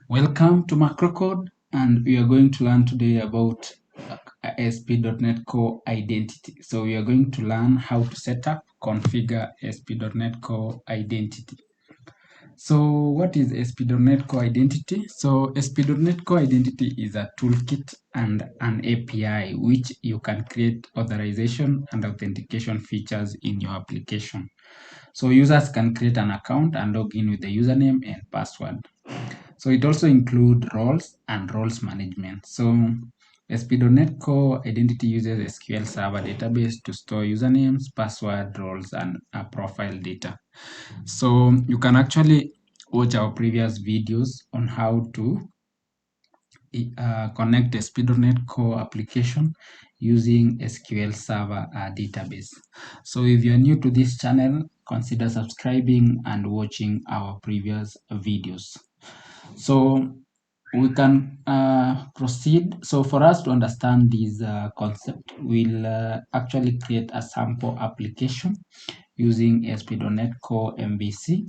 Welcome to Macrocode, and we are going to learn today about ASP.NET Core Identity. So we are going to learn how to set up, configure ASP.NET Core Identity. So what is ASP.NET Core Identity? So ASP.NET Core Identity is a toolkit and an API which you can create authorization and authentication features in your application. So users can create an account and log in with the username and password. So it also includes roles and roles management. So ASP.NET Core Identity uses SQL Server Database to store usernames, password, roles, and profile data. So you can actually watch our previous videos on how to connect ASP.NET Core application using SQL Server Database. So if you're new to this channel, consider subscribing and watching our previous videos. So we can proceed. So for us to understand this concept, we'll actually create a sample application using ASP.NET Core MVC.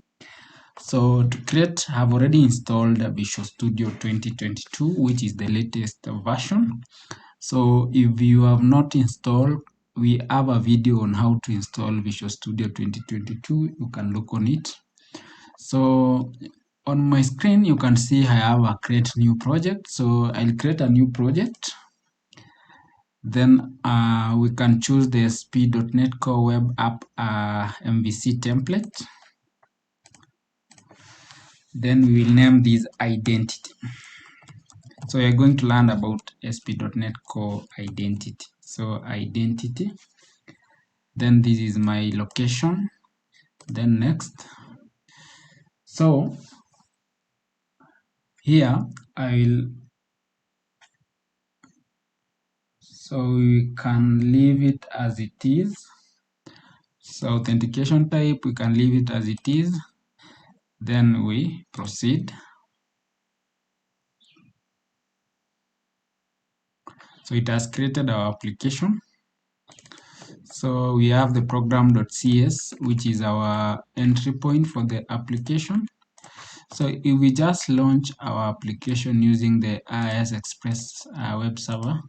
So to create, I've already installed Visual Studio 2022, which is the latest version. So if you have not installed, we have a video on how to install Visual Studio 2022. You can look on it. So on my screen, you can see I have a create new project. So I'll create a new project. Then we can choose the ASP.NET Core Web App MVC template. Then we will name this identity. So we're going to learn about ASP.NET Core Identity. So identity. Then this is my location. Then next. So here I will. So we can leave it as it is. So authentication type, we can leave it as it is. Then we proceed. So it has created our application. So we have the program.cs, which is our entry point for the application. So if we just launch our application using the IIS Express web server,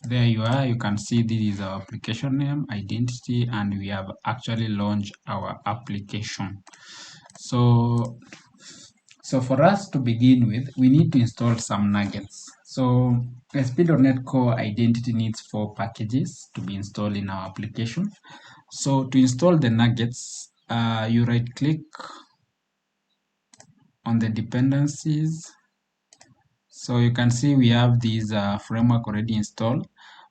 there you are. You can see this is our application name, identity, and we have actually launched our application. So for us to begin with, we need to install some nuggets. So ASP.NET Core Identity needs 4 packages to be installed in our application. So to install the nuggets, you right-click on the dependencies. So you can see we have this framework already installed,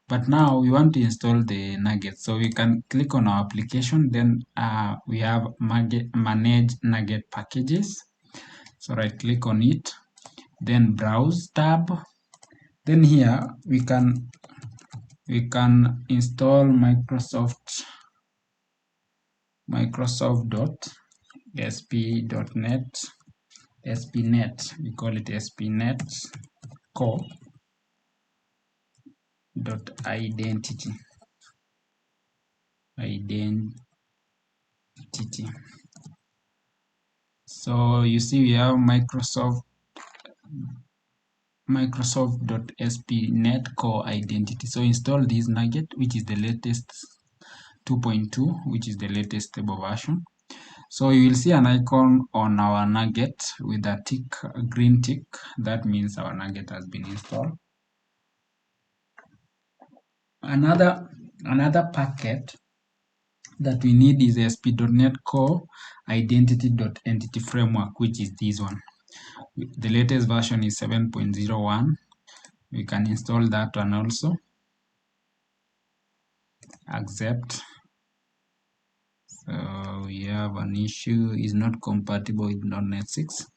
but now we want to install the nuggets. So we can click on our application, then we have manage nugget packages. So right click on it, then browse tab. Then here we can install Microsoft.ASP.NET ASP.NET, we call it ASP.NET Core .identity. So you see we have Microsoft.ASP.NET Core Identity. So install this nugget, which is the latest 2.2, which is the latest stable version. So you will see an icon on our nugget with a tick, a green tick. That means our nugget has been installed. Another packet that we need is ASP.NET Core Identity.Entity Framework, which is this one. The latest version is 7.01. We can install that one also. Accept. So we have an issue, is not compatible with .NET 6.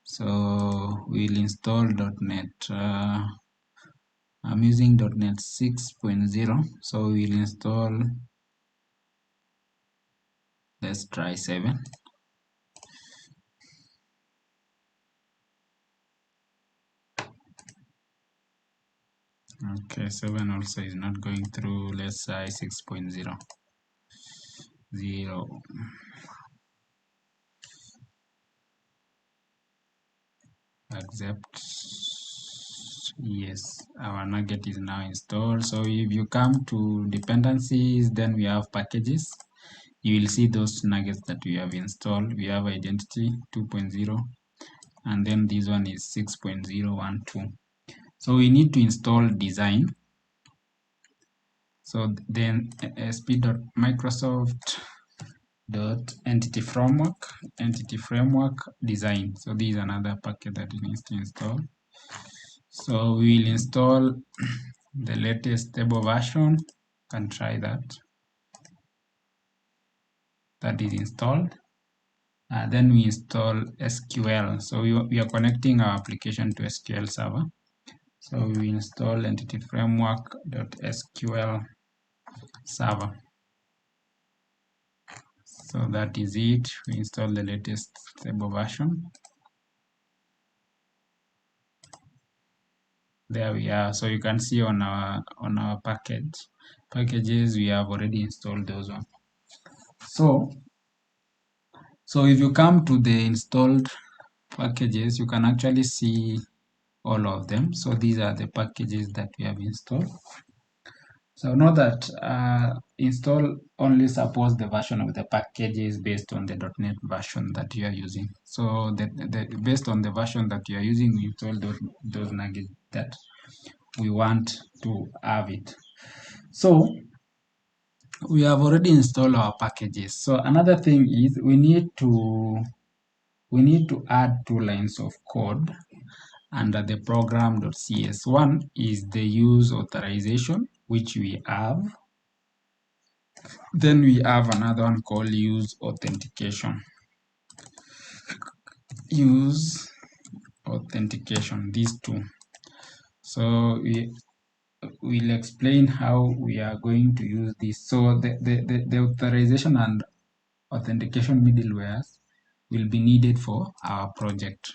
So we'll install .NET. I'm using .NET 6.0. So we'll install, let's try 7. Okay, 7 also is not going through. Let's say 6.0. Accept. Yes, our nugget is now installed. So if you come to dependencies, then we have packages. You will see those nuggets that we have installed. We have identity 2.0, and then this one is 6.012. So we need to install design. So then ASP.Microsoft.entity framework design. So this is another package that it needs to install. So we will install the latest stable version. Can try that. That is installed. Then we install SQL. So we are connecting our application to SQL Server. So we install entity framework.sql server. So that is it. We install the latest stable version. There we are. So you can see on our packages, we have already installed those ones. So if you come to the installed packages, you can actually see all of them. So these are the packages that we have installed. So note that install only supports the version of the packages based on the .NET version that you are using. So based on the version that you are using, we install those nuggets that we want to have it. So we have already installed our packages. So another thing is we need to add 2 lines of code under the program.cs. One is the use authorization, which we have. Then we have another one called use authentication. Use authentication, these two. So we'll explain how we are going to use this. So the authorization and authentication middlewares will be needed for our project.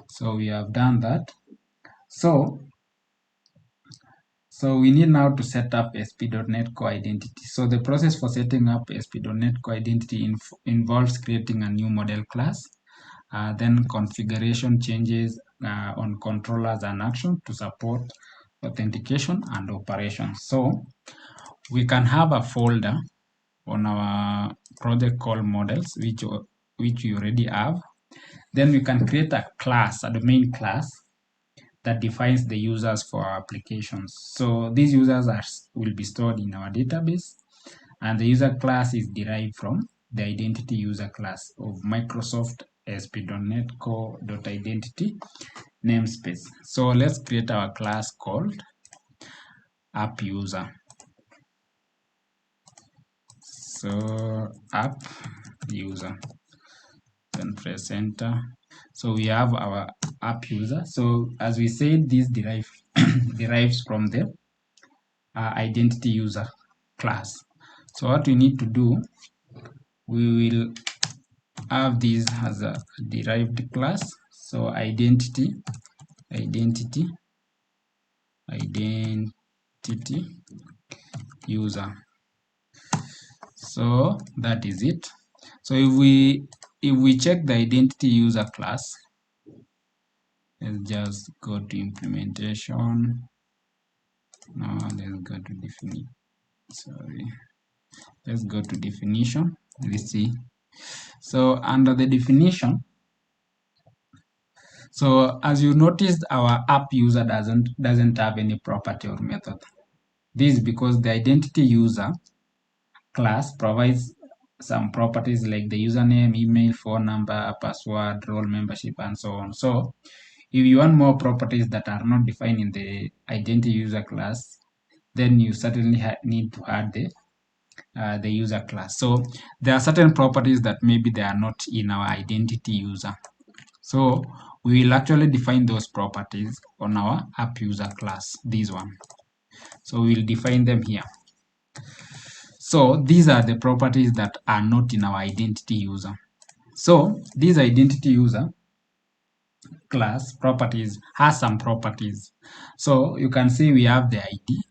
So we have done that. So we need now to set up ASP.NET Core identity. So the process for setting up ASP.NET Core identity involves creating a new model class, then configuration changes on controllers and action to support authentication and operations. So we can have a folder on our project called models, which we already have. Then we can create a class, a domain class, that defines the users for our applications. So these users will be stored in our database, and the user class is derived from the identity user class of Microsoft ASP.NET Core.identity namespace. So let's create our class called app user. So app user, then press enter. So we have our app user. So as we said, this derives from the identity user class. So what we need to do, we will have this as a derived class. So identity user. So that is it. So if we check the identity user class, let's just go to implementation. No, let's go to definition. Sorry. Let's go to definition. Let's see. So under the definition, so as you noticed, our app user doesn't have any property or method. This is because the identity user class provides some properties like the username, email, phone number, password, role membership, and so on. So if you want more properties that are not defined in the identity user class, then you certainly need to add the user class. So there are certain properties that maybe they are not in our identity user. So we will actually define those properties on our app user class, this one. So we'll define them here. So these are the properties that are not in our identity user. So this identity user, class properties has some properties. So you can see we have the ID.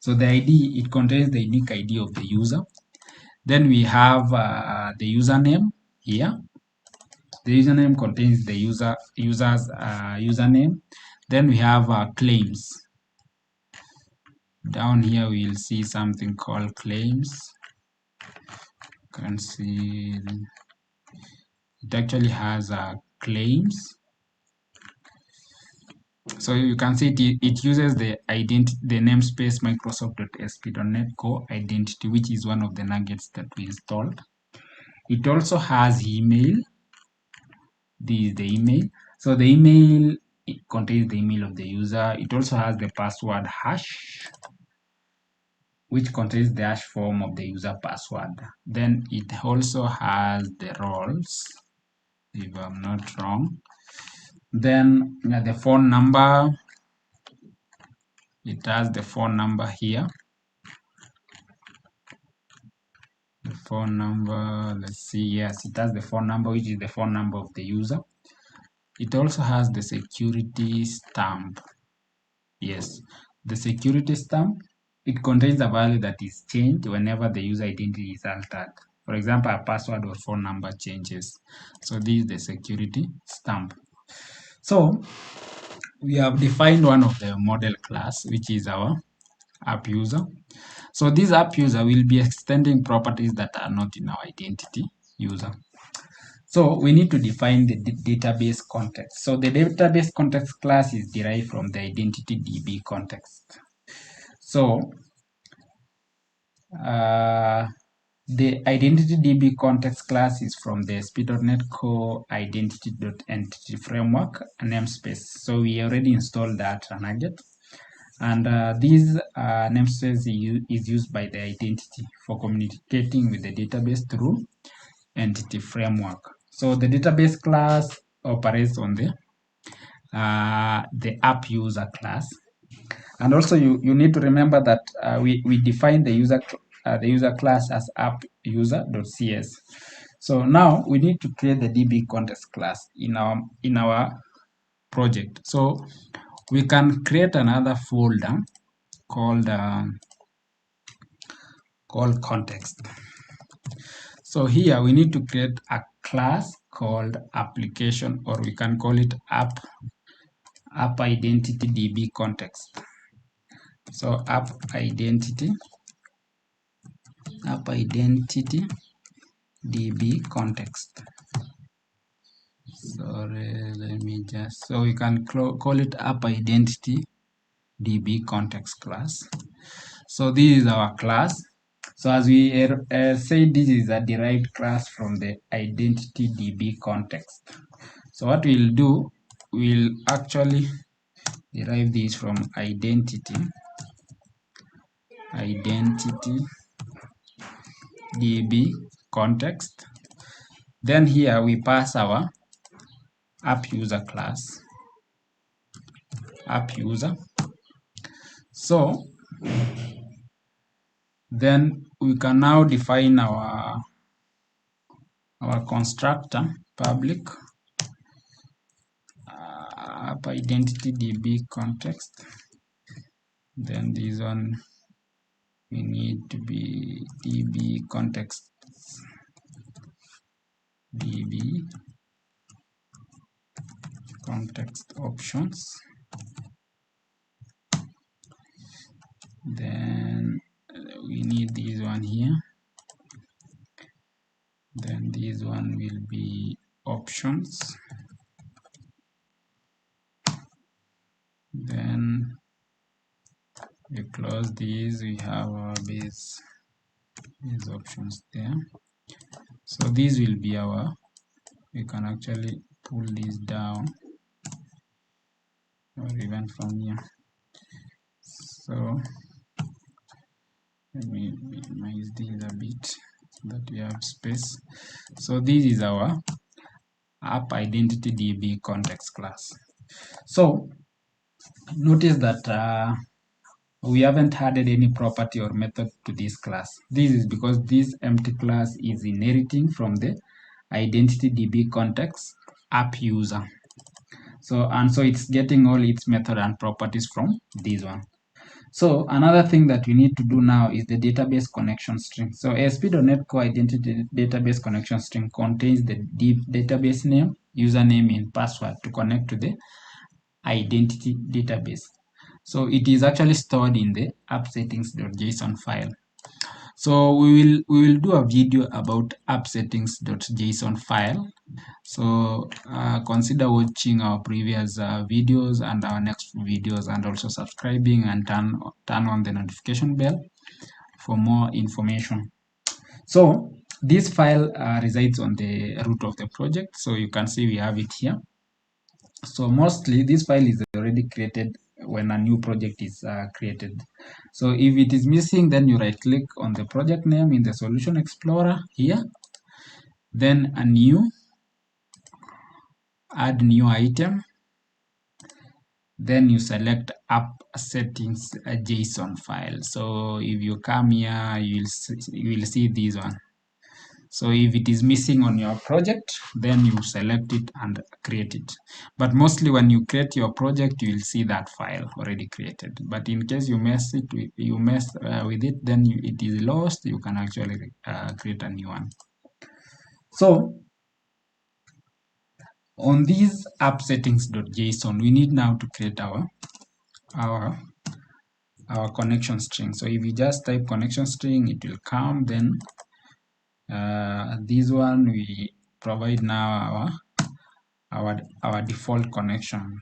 So the ID, it contains the unique ID of the user. Then we have the username here. The username contains the user's username. Then we have claims. Down here we'll see something called claims. You can see it actually has claims. So you can see it uses the namespace Microsoft.ASP.NETCORE identity, which is one of the nuggets that we installed. It also has email. This is the email. So the email, it contains the email of the user. It also has the password hash, which contains the hash form of the user password. Then it also has the roles, if I'm not wrong. Then the phone number. It has the phone number here. The phone number, let's see, yes, it has the phone number, which is the phone number of the user. It also has the security stamp. Yes, the security stamp, it contains a value that is changed whenever the user identity is altered. For example, a password or phone number changes. So this is the security stamp. So we have defined one of the model class, which is our app user. So this app user will be extending properties that are not in our identity user. So we need to define the database context. So the database context class is derived from the identity DB context. So the identity DB context class is from the ASP.NETCORE identity.entity framework namespace. So we already installed that nugget. And this namespace is used by the identity for communicating with the database through entity framework. So the database class operates on the app user class. And also you need to remember that we define the user class as app user.cs. So now we need to create the DB context class in our project. So we can create another folder called context. So here we need to create a class called application, or we can call it app identity DB context. So app identity DB context. Sorry, let me just, so we can call it app identity DB context class. So this is our class. So as we said, this is a derived class from the identity DB context. So what we'll do, we'll actually derive this from identity DB context. Then here we pass our app user class, app user. So then we can now define our constructor public app identity DB context. Then this one we need to be DB context options. Then we need this one here. Then this one will be options. Then we close these, we have our base, these options there. So these will be our, we can actually pull this down or even from here. So let me minimize this a bit so that we have space. So this is our app identity DB context class. So notice that we haven't added any property or method to this class. This is because this empty class is inheriting from the identity DB context app user. So it's getting all its method and properties from this one. So another thing that we need to do now is the database connection string. So ASP.NETCORE Identity Database Connection String contains the database name, username, and password to connect to the identity database. So it is actually stored in the app settings.json file. So we will do a video about app settings.json file. So consider watching our previous videos and our next videos, and also subscribing and turn on the notification bell for more information. So this file resides on the root of the project. So you can see we have it here. So mostly this file is already created when a new project is created. So if it is missing, then you right click on the project name in the Solution Explorer here, then a new, add new item, then you select app settings JSON file. So if you come here, you will see this one. So if it is missing on your project, then you select it and create it. But mostly when you create your project, you will see that file already created. But in case you mess with it, then it is lost. You can actually create a new one. So on these app settings.json, we need now to create our connection string. So if you just type connection string, it will come. Then this one we provide now our default connection.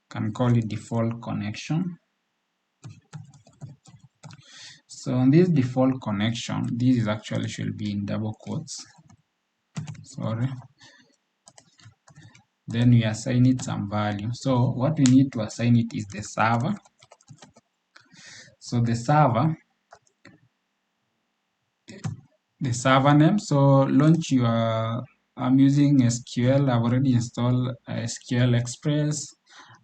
Can call it default connection. So on this default connection, this is actually should be in double quotes. Sorry. Then we assign it some value. So what we need to assign it is the server. So the server name. So launch your, I'm using SQL. I've already installed SQL Express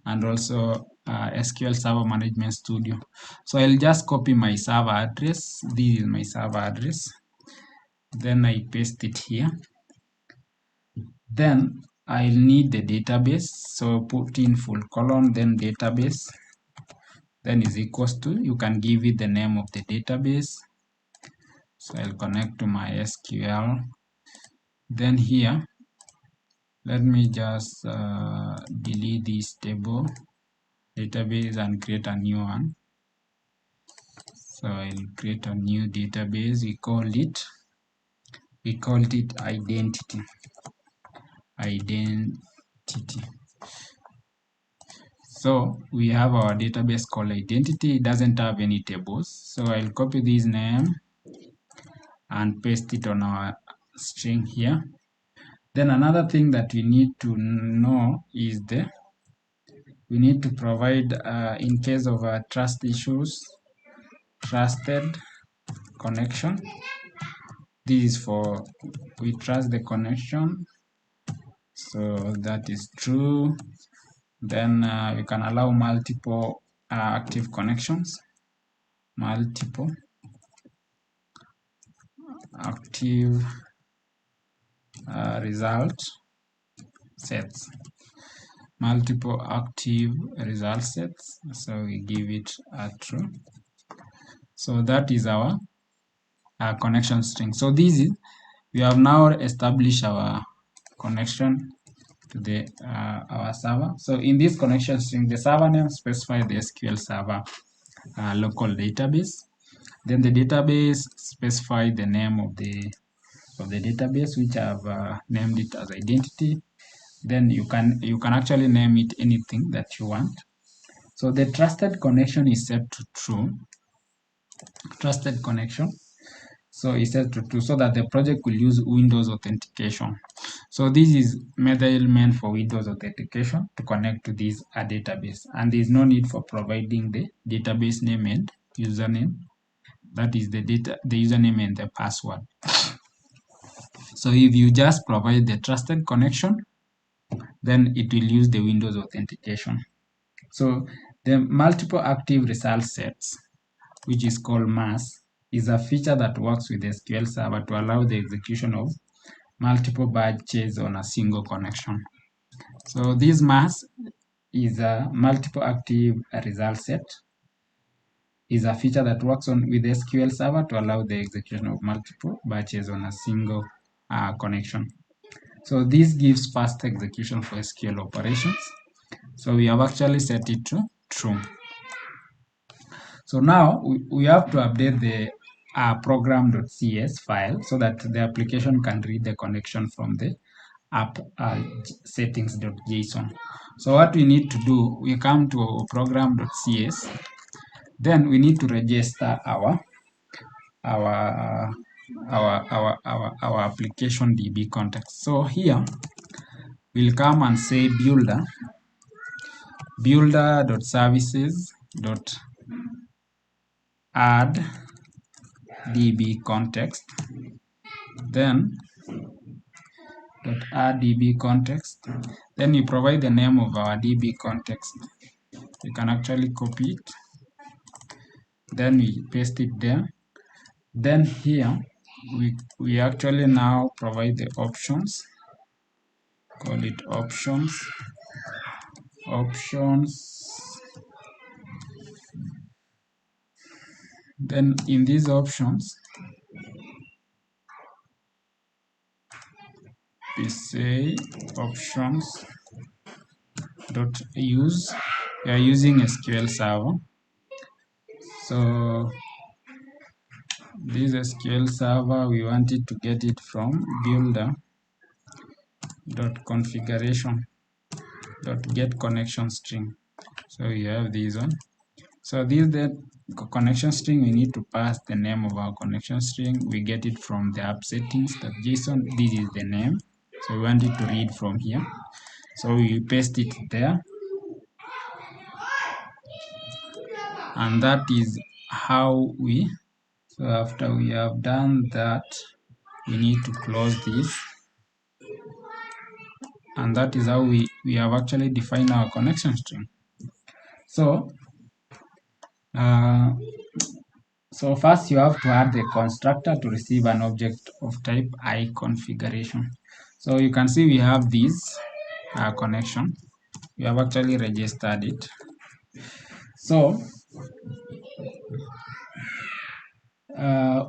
and also SQL Server Management Studio. So I'll just copy my server address. This is my server address. Then I paste it here. Then I'll need the database. So put in full colon, then database, then is equals to, you can give it the name of the database. So I'll connect to my SQL. Then here, let me just delete this table database and create a new one. So I'll create a new database. We called it identity. So we have our database called identity. It doesn't have any tables. So I'll copy this name and paste it on our string here. Then another thing that we need to know is we need to provide, in case of trust issues, trusted connection. This is for we trust the connection. So that is true. Then we can allow multiple active connections, multiple active result sets, multiple active result sets. So we give it a true. So that is our connection string. So this is, we have now established our connection to the our server. So in this connection string, the server name specifies the SQL Server local database. Then the database specifies the name of the database, which I've named it as identity. Then you can actually name it anything that you want. So the trusted connection is set to true. Trusted connection. So it's set to true so that the project will use Windows authentication. So this is method meant for Windows authentication to connect to this database, and there is no need for providing the database name and username. That is the username and the password. So if you just provide the trusted connection, then it will use the Windows authentication. So the multiple active result sets, which is called MAS, is a feature that works with SQL Server to allow the execution of multiple batches on a single connection. So this mass is a multiple active result set, is a feature that works on with SQL Server to allow the execution of multiple batches on a single connection. So this gives fast execution for SQL operations. So we have actually set it to true. So now we have to update the program.cs file so that the application can read the connection from the app settings.json. So what we need to do, we come to program.cs, then we need to register our application DB context. So here we'll come and say builder.services.add DB context, then .add DB context, then you provide the name of our DB context. You can actually copy it, then we paste it there. Then here we actually now provide the options, call it options. Then in these options we say options dot use. We are using SQL Server. So this SQL Server, we wanted to get it from builder.configuration.get connection string. So we have this one. So this the connection string, we need to pass the name of our connection string. We get it from the app settings.json. This is the name. So we want it to read from here. So we paste it there. And that is how so after we have done that, we need to close this. And that is how we have actually defined our connection string. So so first you have to add the constructor to receive an object of type iConfiguration. So you can see we have this connection. We have actually registered it. So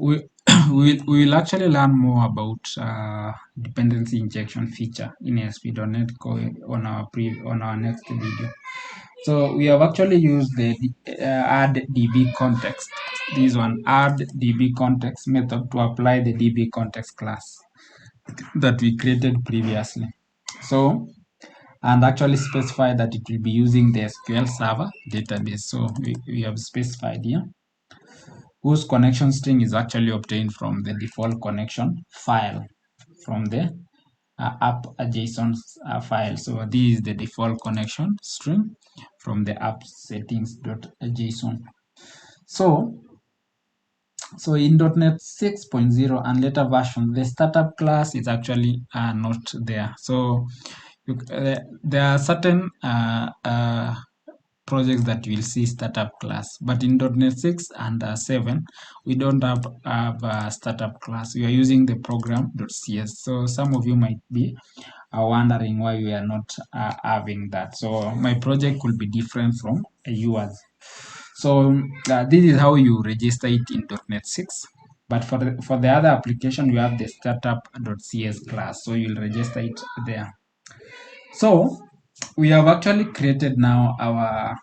we will actually learn more about dependency injection feature in ASP.NET Core on our next video. So we have actually used the add DB context, this one, add DB context method to apply the DB context class that we created previously. So, and actually specify that it will be using the SQL Server Database. So we have specified here, whose connection string is actually obtained from the default connection file from the app.json file. So this is the default connection string from the app settings.json. So in .NET 6.0 and later version, the startup class is actually not there. So there are certain projects that you will see startup class, but in .NET 6 and 7 we don't have a startup class. We are using the program.cs. So some of you might be wondering why we are not having that. So my project will be different from yours. So this is how you register it in .NET 6. But for the other application, you have the startup.cs class. So you'll register it there. So we have actually created now our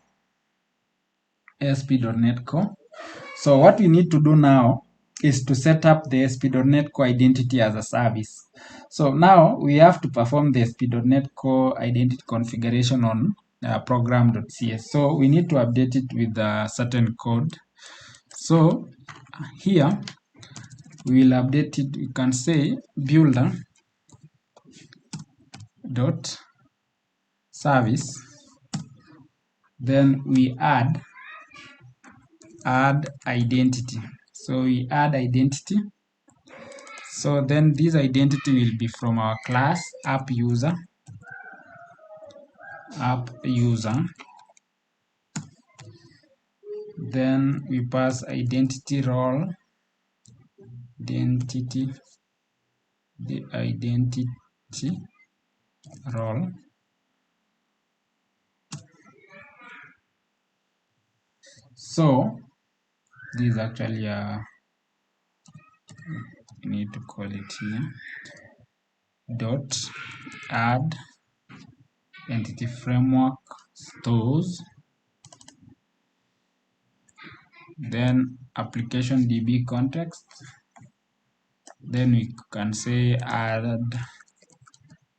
ASP.NET Core. So what we need to do now is to set up the ASP.NET Core identity as a service. So now we have to perform the ASP.NET Core identity configuration on program.cs. So we need to update it with a certain code. So here we will update it. We can say builder.service. Then we add identity. So we add identity. So then this identity will be from our class app user. Then we pass identity role, the identity role. So this is actually you need to call it here dot add entity framework stores, then application DB context, then we can say add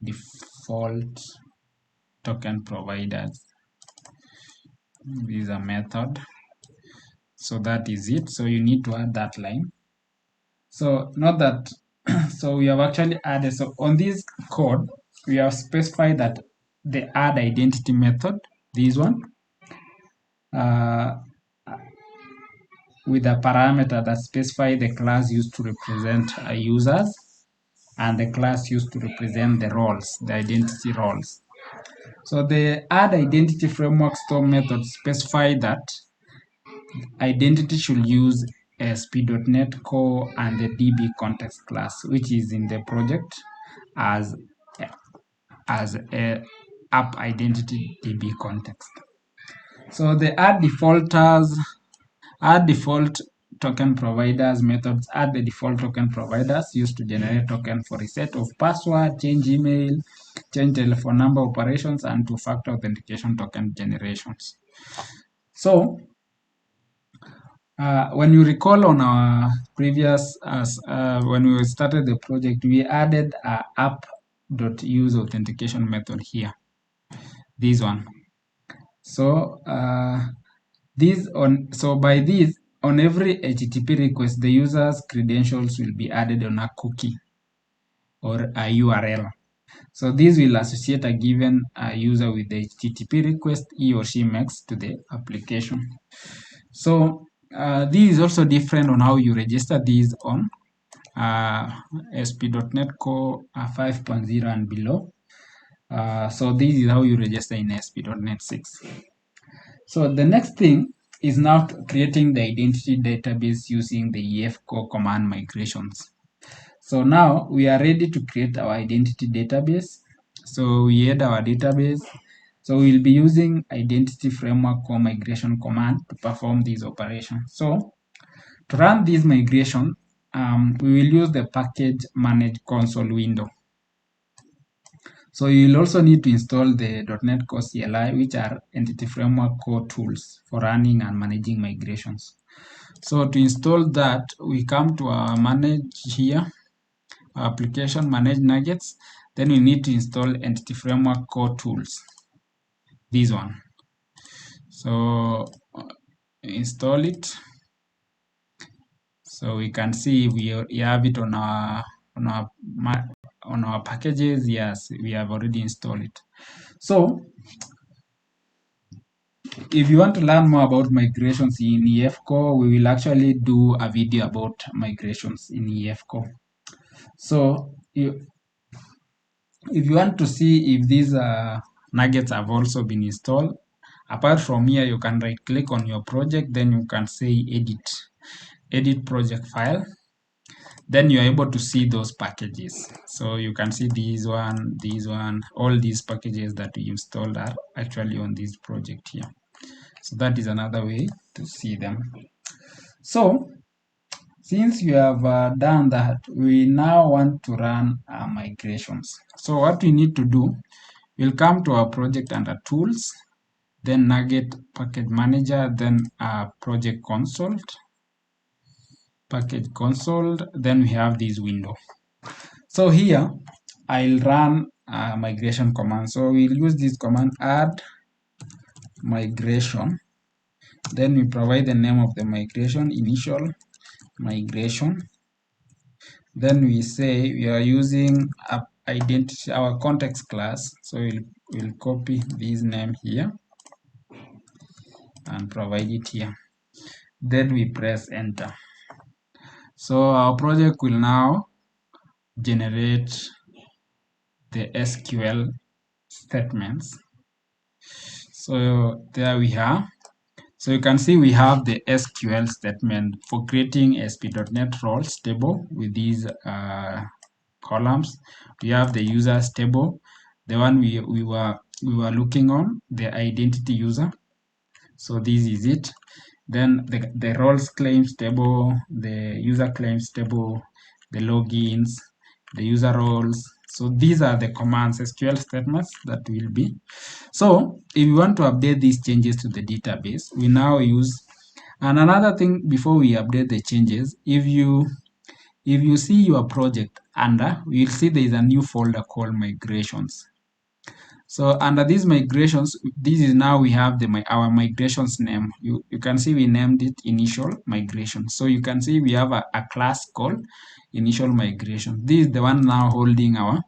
default token providers. This is a method. So that is it. So you need to add that line. So not that so we have actually added, so on this code we have specified that the add identity method, this one, with a parameter that specify the class used to represent users and the class used to represent the roles, the identity roles. So the add identity framework store method specify that identity should use ASP.NETCORE and the DB context class, which is in the project as a app identity DB context. So the add default token providers methods add the default token providers used to generate token for reset of password, change email, change telephone number operations, and two-factor authentication token generations. So when you recall on our previous, when we started the project, we added app.use authentication method here, this one. So by this, on every HTTP request, the user's credentials will be added on a cookie or a URL. So this will associate a given user with the HTTP request he or she makes to the application. So this is also different on how you register these on ASP.NET Core 5.0 and below. So this is how you register in ASP.NET 6. So the next thing is now creating the identity database using the EF-core command migrations. So now we are ready to create our identity database. So we add our database. So we'll be using identity framework core migration command to perform these operations. So to run this migration, we will use the package manage console window. So you'll also need to install the .NET Core CLI, which are entity framework core tools for running and managing migrations. So to install that, we come to our manage here, application manage nuggets. Then we need to install entity framework core tools, this one. So install it. So we can see we have it on our packages. Yes, we have already installed it. So if you want to learn more about migrations in EF-core, we will actually do a video about migrations in EF-core. So if you want to see if these nuggets have also been installed, apart from here, you can right click on your project, then you can say edit project file. Then you're able to see those packages. So you can see these one, all these packages that we installed are actually on this project here. So that is another way to see them. So since you have done that, we now want to run migrations. So what we need to do, we'll come to our project under tools, then Nugget package manager, then project console, package console, then we have this window. So here I'll run a migration command. So we'll use this command add migration. Then we provide the name of the migration, initial migration. Then we say we are using identity, our context class. So we'll copy this name here and provide it here. Then we press enter. So our project will now generate the SQL statements. So there we are. So you can see we have the SQL statement for creating ASP.NET roles table with these columns. We have the users table, the one we were looking on, the identity user. So this is it. then the roles claims table, the user claims table, the logins, the user roles. So these are the commands, SQL statements that will be. So if you want to update these changes to the database, we now use, and another thing before we update the changes, if you see your project under, you'll see there is a new folder called migrations. So under these migrations, this is now we have our migrations name. You can see we named it initial migration. So you can see we have a class called initial migration. This is the one now holding our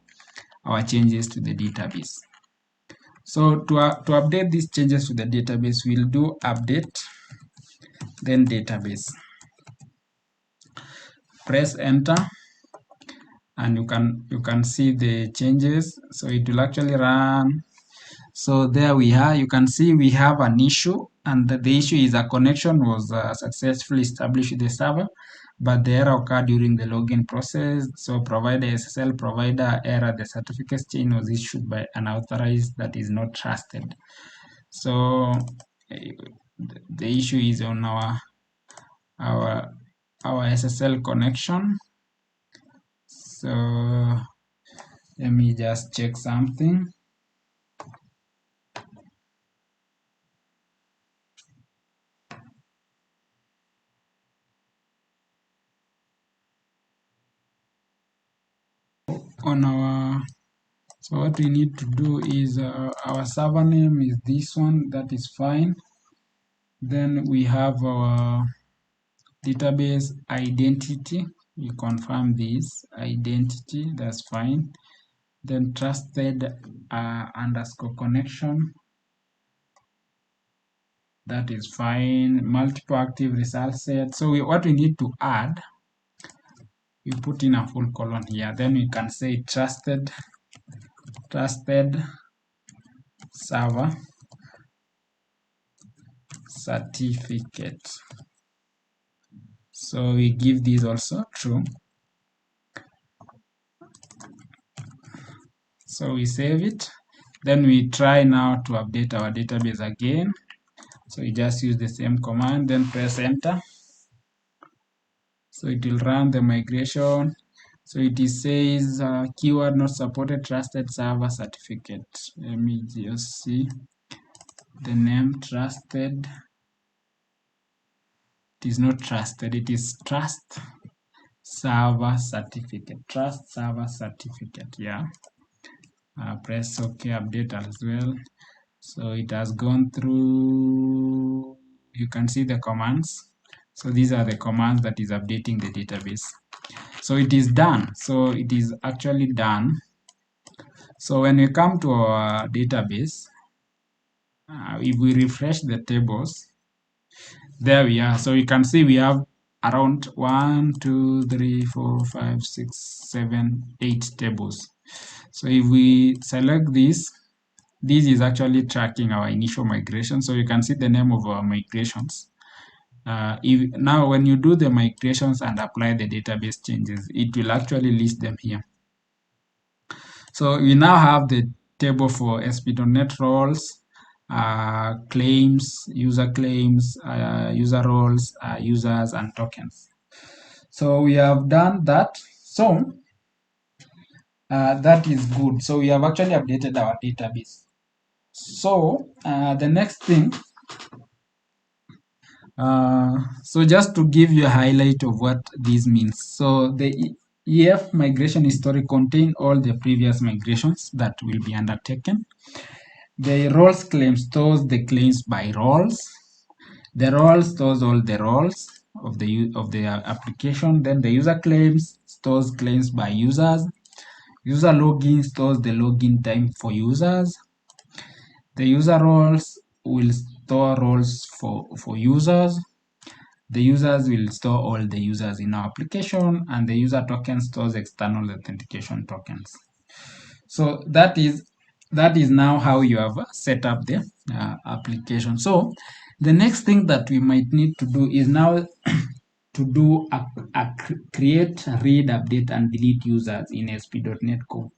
changes to the database. So to update these changes to the database, we'll do update, then database. Press enter, and you can see the changes. So it will actually run. So there we are. You can see we have an issue, and the issue is a connection was successfully established with the server, but the error occurred during the login process. So provider SSL provider error, the certificate chain was issued by unauthorized that is not trusted. So the issue is on our SSL connection. So let me just check something. On our, so what we need to do is our server name is this one, that is fine. Then we have our database identity, we confirm this identity, that's fine. Then trusted underscore connection, that is fine. Multiple active result set. So what we need to add, we put in a full colon here, then we can say trusted server certificate. So we give this also true. So we save it. Then we try now to update our database again. So we just use the same command, then press enter. So it will run the migration. So it says keyword not supported, trusted server certificate. Let me just see the name trusted. It is not trusted, it is trust server certificate. Trust server certificate, yeah. Press OK, update as well. So it has gone through, you can see the commands. So these are the commands that is updating the database. So it is done. So it is actually done. So when we come to our database, if we refresh the tables, there we are. So you can see we have around 1, 2, 3, 4, 5, 6, 7, 8 tables. So if we select this is actually tracking our initial migration. So you can see the name of our migrations. Now when you do the migrations and apply the database changes, it will actually list them here. So we now have the table for ASP.NET roles, claims, user roles, users, and tokens. So we have done that. So that is good. So we have actually updated our database. So the next thing, so just to give you a highlight of what this means. So the EF migration history contains all the previous migrations that will be undertaken. The roles claim stores the claims by roles. The role stores all the roles of the application. Then the user claims stores claims by users. User login stores the login time for users. The user roles will store roles for users. The users will store all the users in our application, and the user token stores external authentication tokens. So that is now how you have set up the application. So the next thing that we might need to do is now to do a create, read, update, and delete users in ASP.NET Core.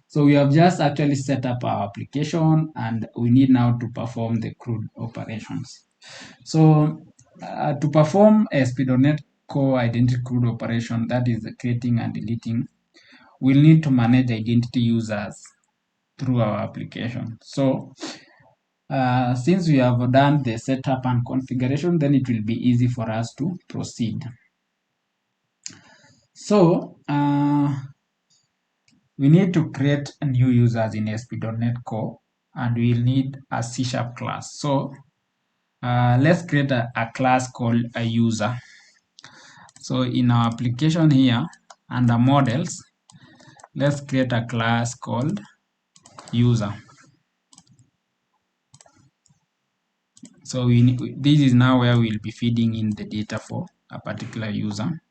So we have just actually set up our application, and we need now to perform the CRUD operations. So to perform ASP.NET Core identity CRUD operation, that is creating and deleting, we'll need to manage identity users through our application. So since we have done the setup and configuration, then it will be easy for us to proceed. So we need to create new users in ASP.NET Core, and we'll need a C# class. So let's create a class called a user. So in our application here, under models, let's create a class called user. So this is now where we'll be feeding in the data for a particular user.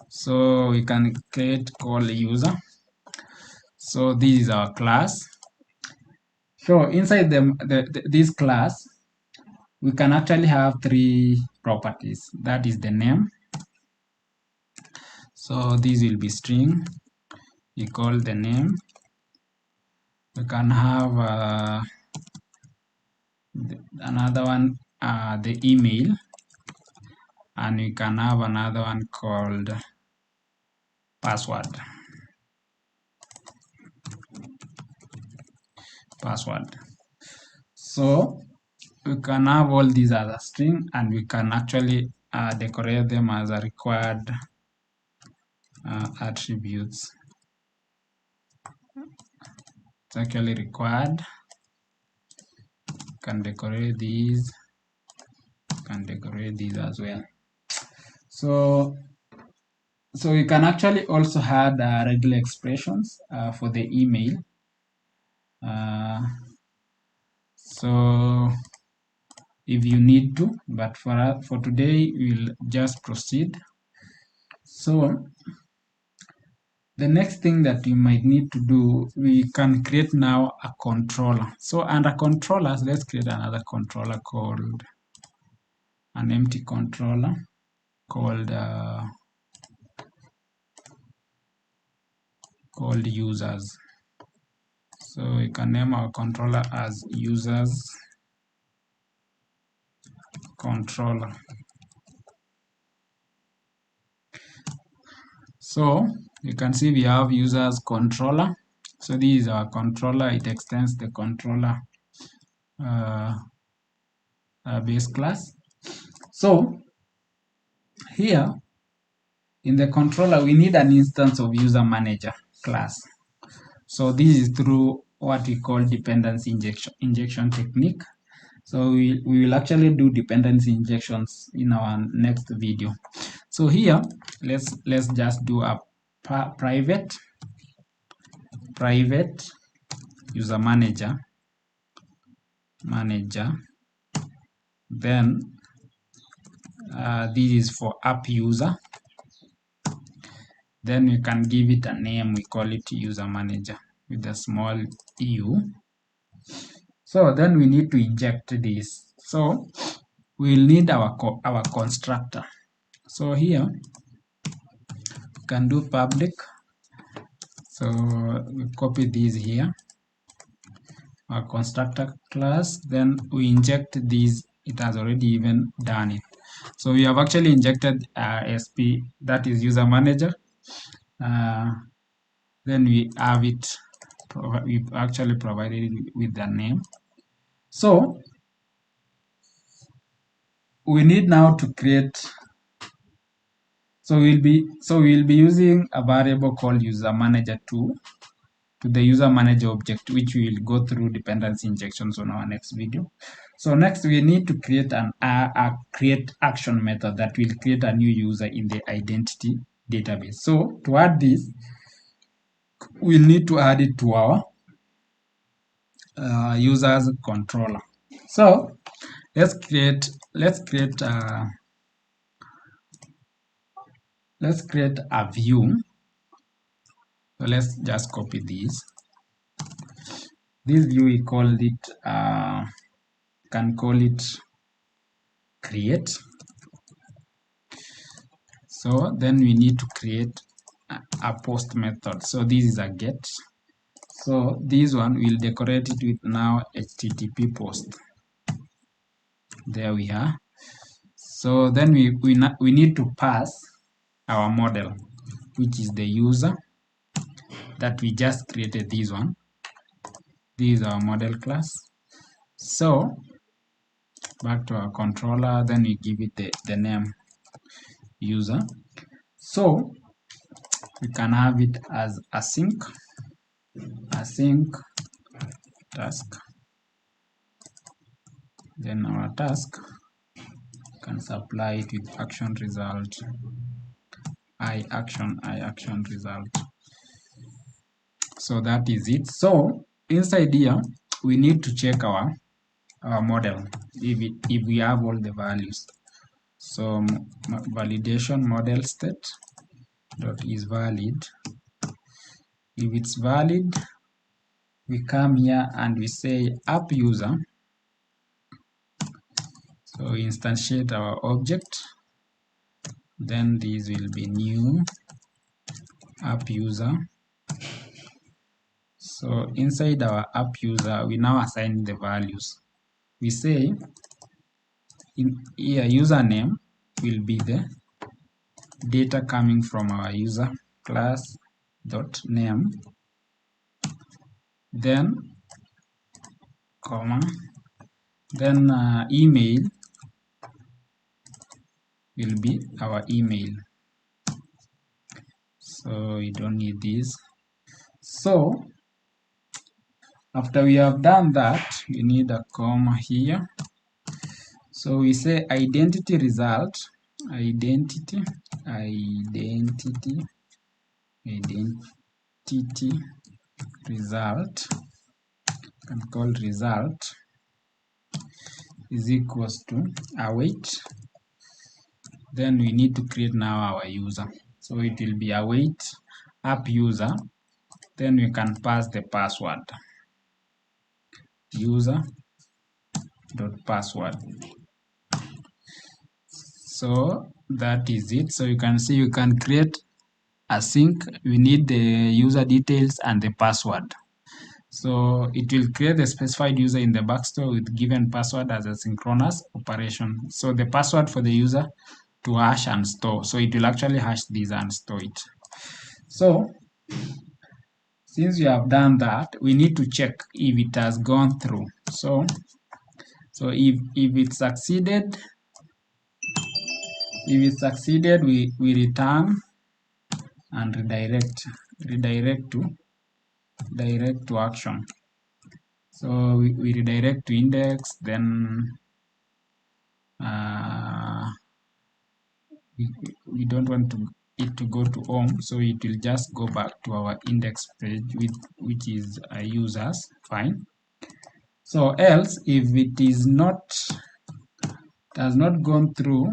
So we can create call user. So this is our class. So inside this class, we can actually have three properties. That is the name. So this will be string equal the name. We can have another one, the email, and we can have another one called password. So we can have all these as a string, and we can actually decorate them as a required attributes. It's actually required. Can decorate these, can decorate these as well. So we can actually also add regular expressions for the email. So if you need to, but for today we'll just proceed. So the next thing that you might need to do, we can create now a controller. So under controllers, let's create another controller called an empty controller called users. So we can name our controller as users controller. So you can see we have users controller. So this is our controller. It extends the controller base class. So here in the controller, we need an instance of user manager class. So this is through what we call dependency injection technique. So we will actually do dependency injections in our next video. So here, let's just do a private user manager. Then this is for app user. Then we can give it a name. We call it user manager with a small u. So then we need to inject this. So we'll need our constructor. So here we can do public. So we copy this here, our constructor class. Then we inject this. It has already even done it. So we have actually injected SP, that is user manager. Then we have it. We actually provided it with the name. So we need now to create. So we'll be using a variable called user manager to the user manager object, which we will go through dependency injections on our next video. So next we need to create a create action method that will create a new user in the identity database. So to add this, we'll need to add it to our users controller. So let's create a view. So let's just copy this. This view we called it can call it create. So then we need to create a post method. So this is a get. So this one we'll decorate it with now HTTP post. There we are. So then we need to pass our model, which is the user that we just created. This one, this is our model class. So back to our controller, then we give it the name user. So we can have it as async task. Then our task can supply it with action result, I action result. So that is it. So inside here we need to check our model if we have all the values. So validation model state dot is valid. If it's valid, we come here and we say app user. So instantiate our object. Then this will be new app user. So inside our app user, we now assign the values. We say in here username will be the data coming from our user class dot name, then comma, then email will be our email. So we don't need this. So after we have done that, we need a comma here. So we say identity result, identity result, can call result is equals to await. Then we need to create now our user. So it will be await app user. Then we can pass the password, user dot password. So that is it. So you can see you can create async. We need the user details and the password. So it will create the specified user in the backstore with given password as a synchronous operation. So the password for the user to hash and store. So it will actually hash this and store it. So since we have done that, we need to check if it has gone through. So if it succeeded, we return and redirect to action. So we redirect to index, then we don't want it to go to home, so it will just go back to our index page, which is users. Fine. So else, if it has not gone through,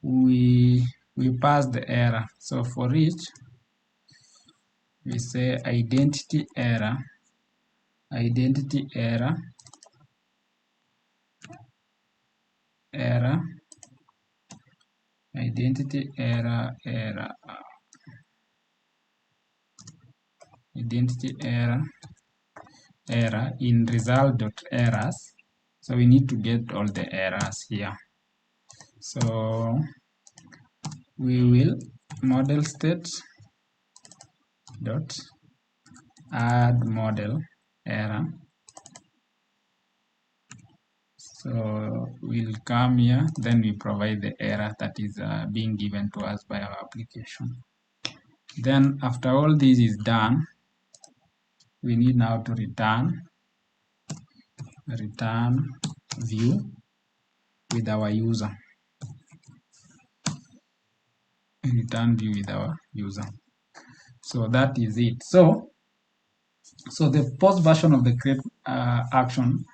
we pass the error. So for each, we say identity error, error, identity error, identity error in result.errors. So we need to get all the errors here. So we will model state dot add model error. So we'll come here, then we provide the error that is being given to us by our application. Then after all this is done, we need now to return view with our user. Return view with our user. So that is it. So the post version of the create action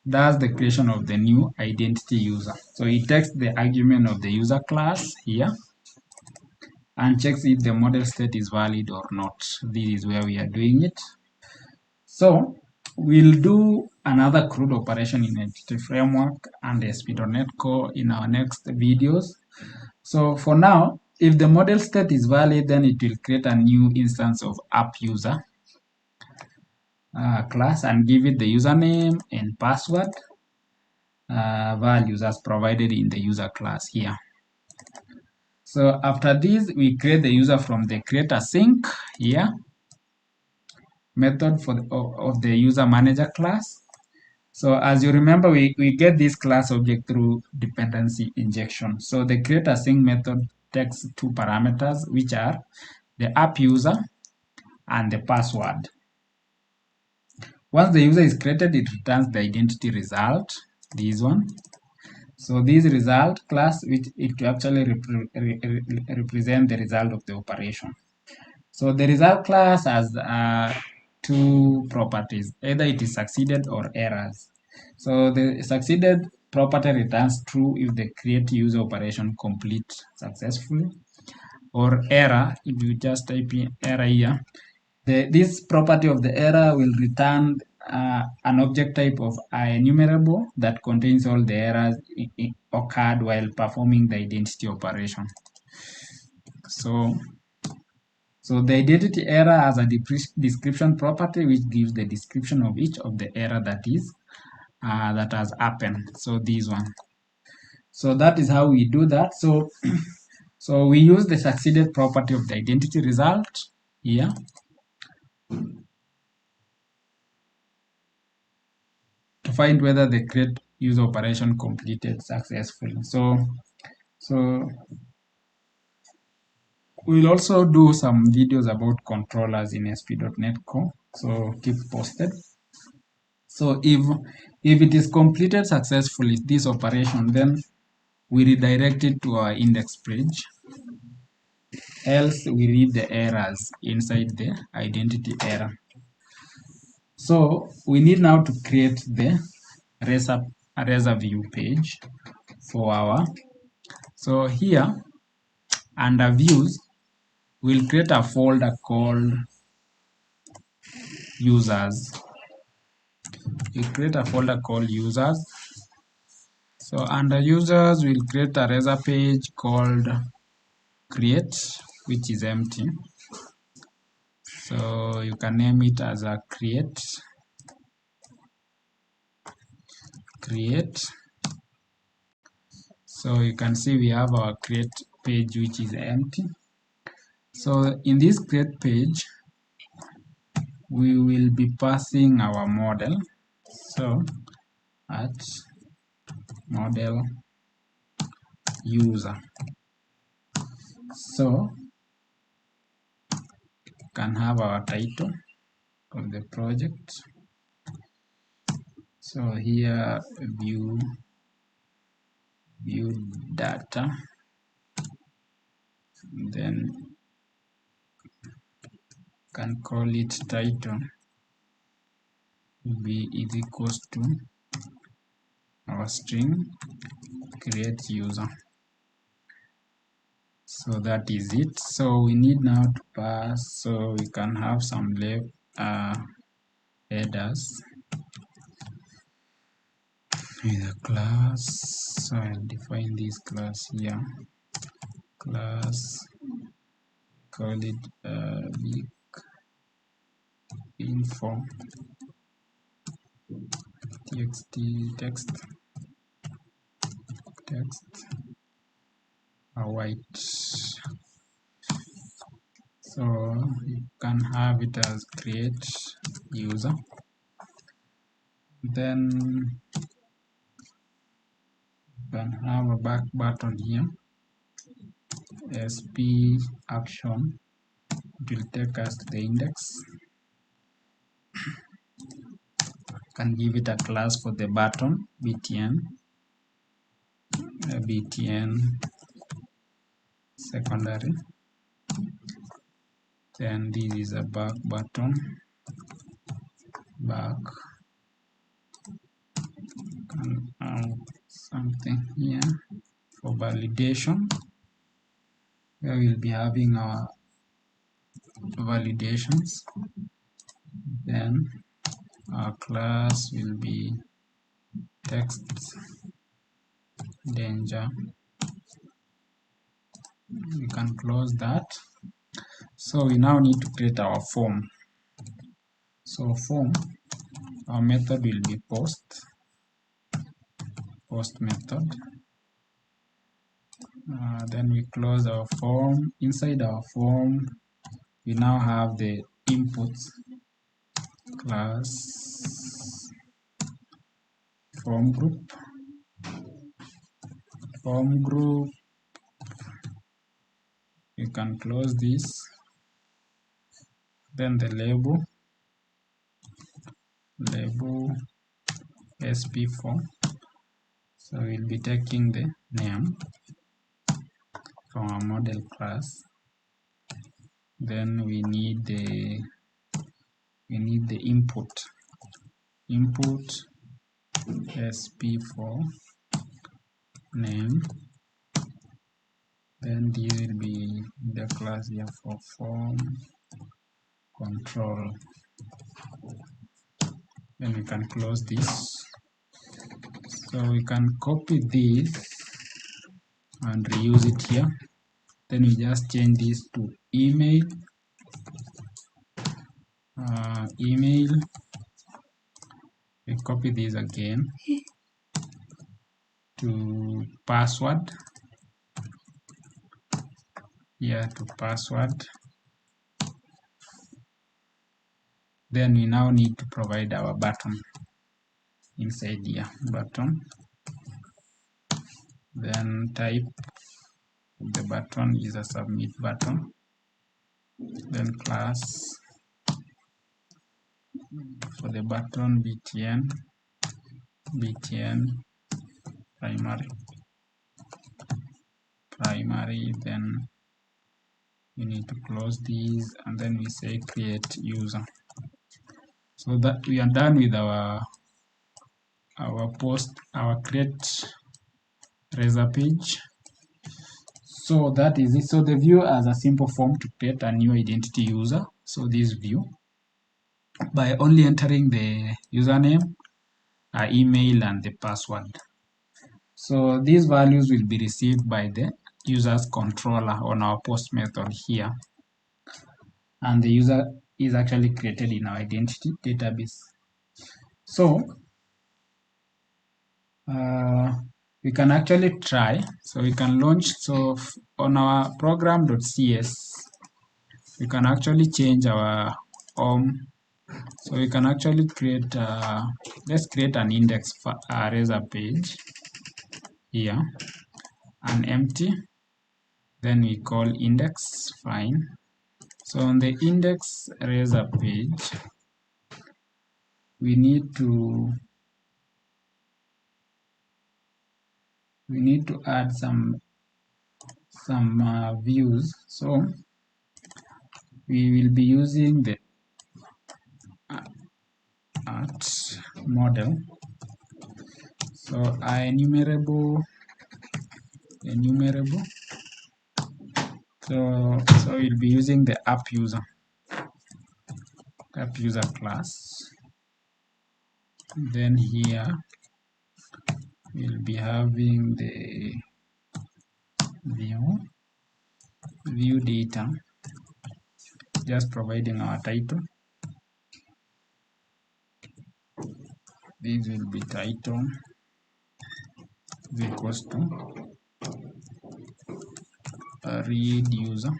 does the creation of the new identity user. So it takes the argument of the user class here and checks if the model state is valid or not. This is where we are doing it. So we'll do another CRUD operation in Entity Framework and ASP.NETCORE in our next videos. So for now, if the model state is valid, then it will create a new instance of app user class and give it the username and password. values as provided in the user class here. So after this, we create the user from the create async here method for of the user manager class. So as you remember, we get this class object through dependency injection. So the create async method takes two parameters, which are the app user and the password. Once the user is created, it returns the identity result, this one. So this result class, which it actually represent the result of the operation. So the result class has two properties, either it is succeeded or errors. So the succeeded property returns true if the create user operation complete successfully, or error if you just type in error here. This property of the error will return an object type of enumerable that contains all the errors occurred while performing the identity operation. So the identity error has a description property which gives the description of each of the error that has happened. So this one. So that is how we do that. So we use the succeeded property of the identity result here to find whether the create user operation completed successfully. So we'll also do some videos about controllers in ASP.NETCORE. So keep posted. So if it is completed successfully, this operation, then we redirect it to our index page. Else we read the errors inside the identity error. So we need now to create the eraser view page for our. So here under views, we'll create a folder called users. We create a folder called users. So under users, we'll create a eraser page called create, which is empty. So you can name it as a create. So you can see we have our create page which is empty. So in this create page, we will be passing our model. So at model user. So can have our title of the project. So here view data, then can call it title b is equals to our string create user. So that is it. So we need now to pass, so we can have some headers with a class. So I'll define this class here. Class, call it big info text white. So you can have it as create user. Then you can have a back button here. SP action, it will take us to the index. Can give it a class for the button btn secondary. Then this is a back button, back, and something here for validation. Where we'll be having our validations. Then our class will be text danger. We can close that. So we now need to create our form. So form, our method will be post. post method. Then we close our form. Inside our form, we now have the inputs class form group. You can close this. Then the label SP form. So we'll be taking the name from our model class. Then we need the input SP4 name. Then this will be the class here for form control. Then we can close this. So we can copy this and reuse it here. Then we just change this to email. We copy this again to password. Here to password. Then we now need to provide our button inside here, button. Then type the button is a submit button. Then class for the button btn primary. Then we need to close these and then we say create user. So that we are done with our create razor page. So that is it. So the view has a simple form to create a new identity user. So this view, by only entering the username, email and the password. So these values will be received by the user's controller on our post method here. And the user is actually created in our identity database. So we can actually try. So we can launch. So on our program.cs, we can actually change our home. So we can actually create, let's create an index for our razor page here, an empty. Then we call index, fine. So on the index razor page, we need to add some views. So we will be using the at model. So enumerable. So we'll be using the app user class. Then here we'll be having the view data, just providing our title. This will be title is equals to read user,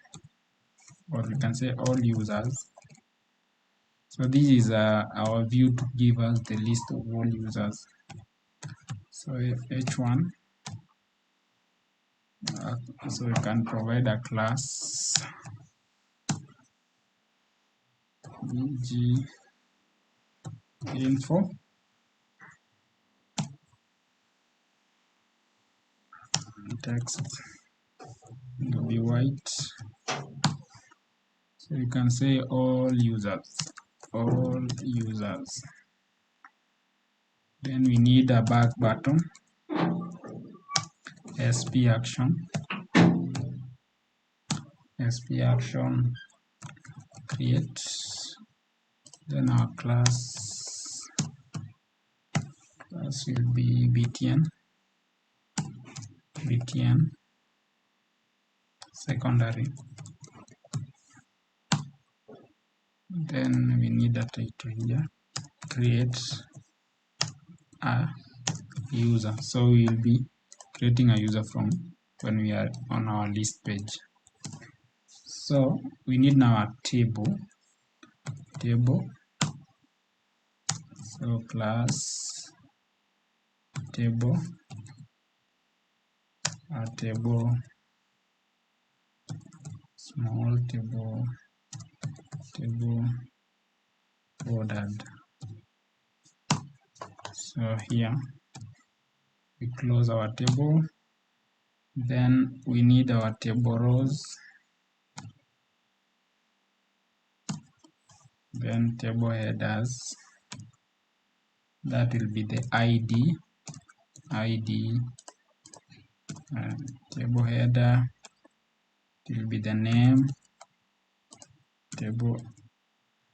or we can say all users. So this is our view to give us the list of all users. So h1, so we can provide a class bg info, text will be white. So you can say all users. Then we need a back button, SP action create. Then our class will be btn secondary. Then we need a title here, create a user. So we will be creating a user from when we are on our list page. So we need now a table. So class table, a table, small table, ordered. So here we close our table. Then we need our table rows. Then table headers. That will be the ID. Table header. It will be the name. Table.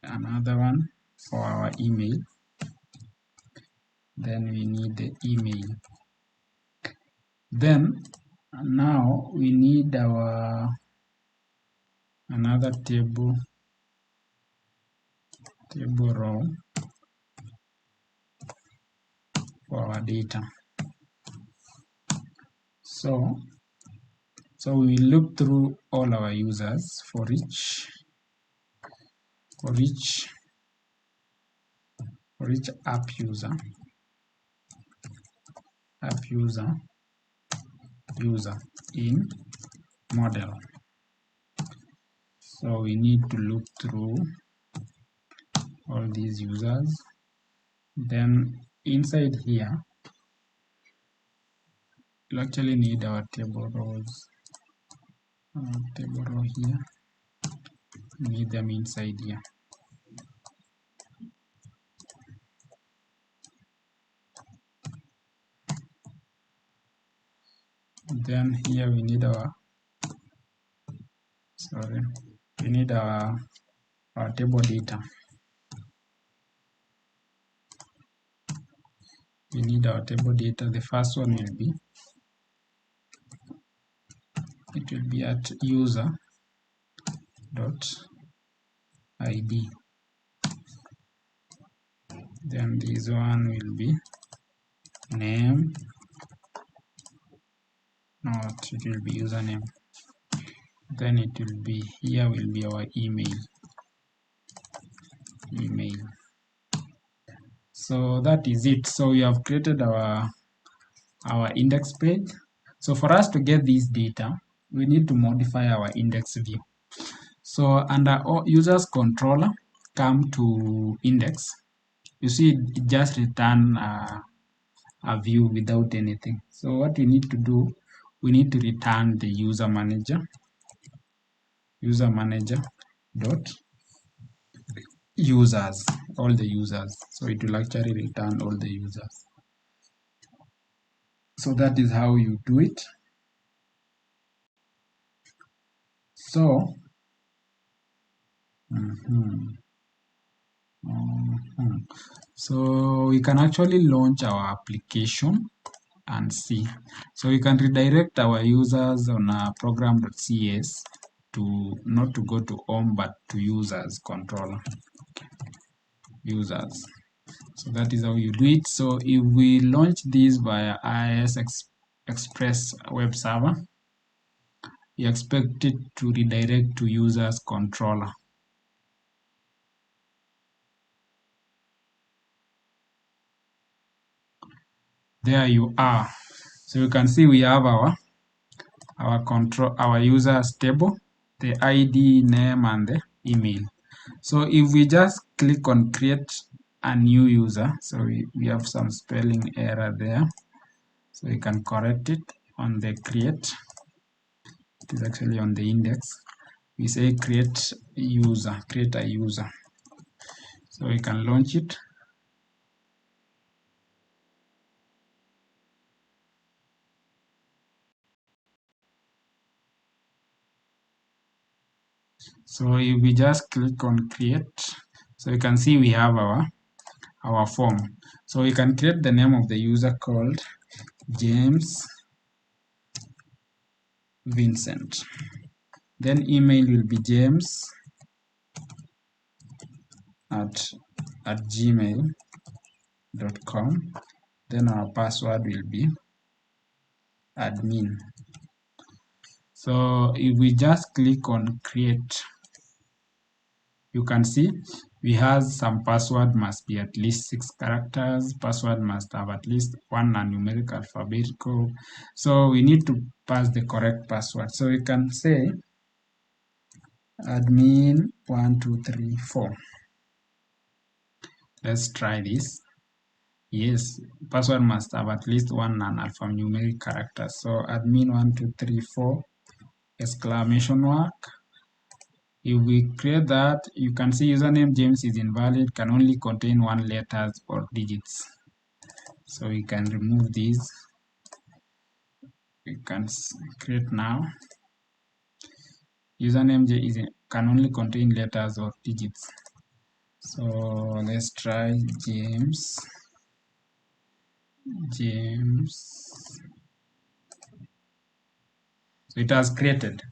Another one for our email. Then we need the email. Then now we need our another table row for our data. So we look through all our users for each app user in model. So we need to look through all these users. Then inside here you actually need our table rows. Table row here, we need them inside here. Then here we need our our table data. We need our table data. The first one will be at user.id. Then this one will be name. It will be username. Then it will be here will be our email. So that is it. So we have created our index page. So for us to get this data, we need to modify our index view. So under users controller, come to index. You see it just return a view without anything. So what we need to do, we need to return the user manager dot users, all the users. So it will actually return all the users. So that is how you do it. So so we can actually launch our application and see. So we can redirect our users on a program.cs to not to go to home but to users controller. Users. So that is how you do it. So if we launch this via IIS Express web server, you expect it to redirect to users controller. There you are. So you can see we have our users table, the ID, name, and the email. So if we just click on create a new user, so we have some spelling error there. So we can correct it on the create. It is actually on the index. We say create a user. So we can launch it. So if we just click on create, so you can see we have our form. So we can create the name of the user called James Vincent. Then email will be james at gmail.com. then our password will be admin. So if we just click on create, you can see we have some password must be at least 6 characters, password must have at least one numeric alphabetical. So we need to pass the correct password. So we can say admin 1234. Let's try this. Yes, password must have at least one non-alphanumeric character. So admin 1234 exclamation mark. If we create that, you can see username James is invalid, can only contain 1 letters or digits. So we can remove these. We can create now. Username can only contain letters or digits. So let's try James. So it has created.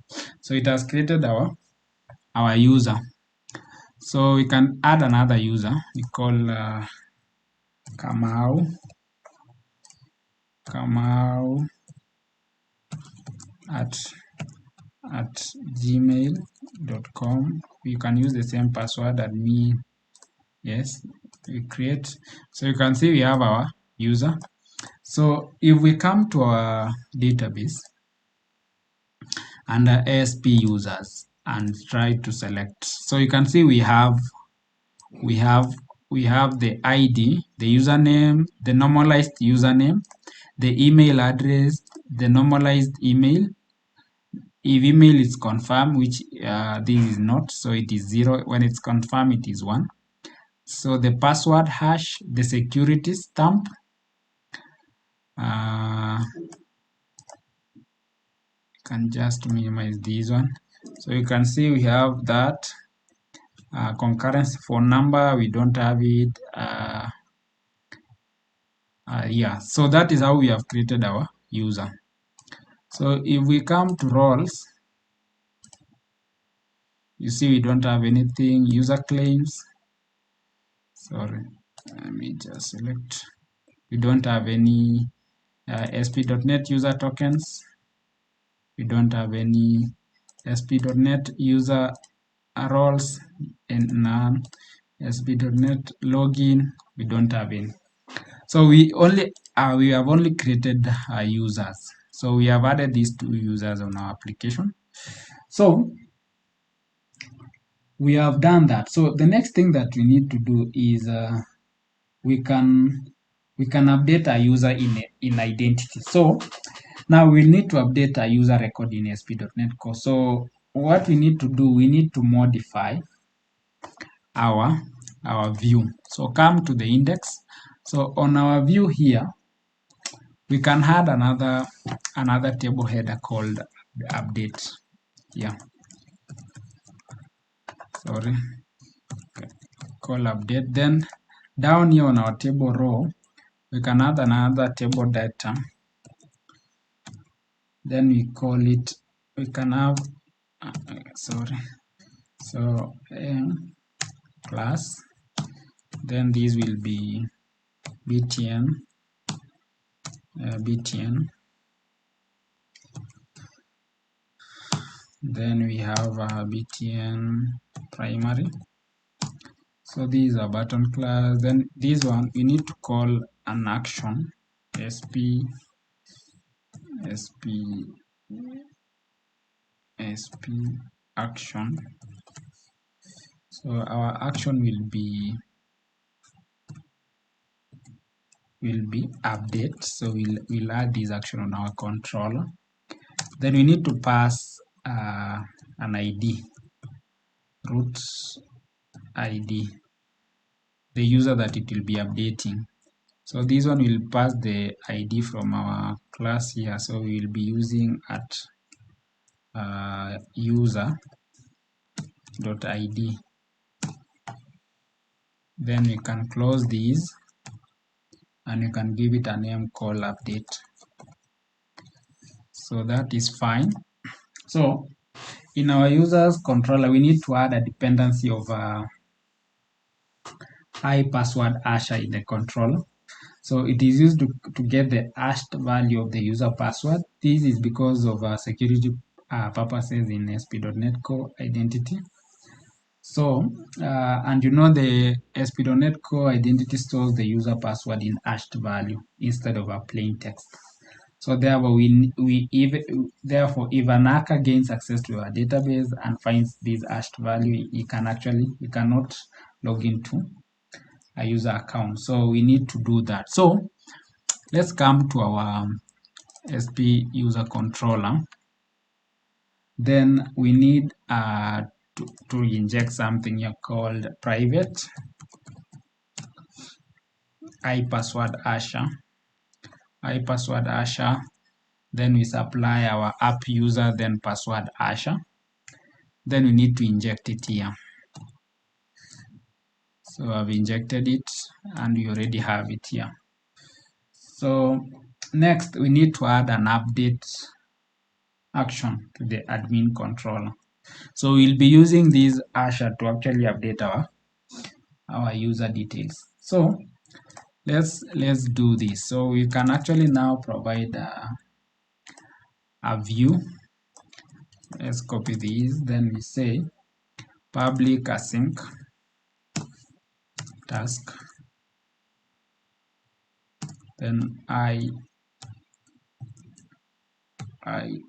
So it has created our user. So we can add another user. We call Kamau at gmail.com. You can use the same password admin. Yes, we create. So you can see we have our user. So if we come to our database under ASP users and try to select, so you can see we have the ID, the username, the normalized username, the email address, the normalized email. If email is confirmed, which this is not, so it is 0. When it's confirmed, it is 1. So the password hash, the security stamp, can just minimize this one. So you can see we have that concurrency phone number. We don't have it. Yeah, so that is how we have created our user. So if we come to roles, you see we don't have anything. User claims. Sorry, let me just select. We don't have any ASP.NET user tokens. We don't have any ASP.NET user roles and none. ASP.NET login. We don't have any. So we have only created users. So we have added these 2 users on our application. So we have done that. So the next thing that we need to do is we can update our user in identity. So now we need to update our user record in ASP.NET Core. So what we need to do, we need to modify our view. So come to the index. So on our view here, we can add another table header called update. Yeah. Sorry. Okay. Call update. Then down here on our table row, we can add another table data. Then we call it, we can have, sorry. So plus, then this will be btn, then we have btn primary. So these are button class. Then this one we need to call an action sp action. So our action will be update. So we'll add this action on our controller. Then we need to pass an ID, root ID, the user that it will be updating. So this one will pass the ID from our class here. So we will be using at user.id. Then we can close these and you can give it a name called update. So that is fine. So in our users controller, we need to add a dependency of high password hasher in the controller. So it is used to get the hashed value of the user password. This is because of security purposes in ASP.NET Core identity. So, and you know the ASP.NET Core identity stores the user password in hashed value instead of a plain text. So therefore, if an hacker gains access to our database and finds this hashed value, he cannot log into a user account. So we need to do that. So let's come to our SP user controller. Then we need to inject something here called private iPassword Asher. Then we supply our app user, then password Asher. Then we need to inject it here. So I've injected it and we already have it here. So next we need to add an update action to the admin controller. So we'll be using this Asher to actually update our user details. So let's do this. So we can actually now provide a view. Let's copy these. Then we say public async task. Then I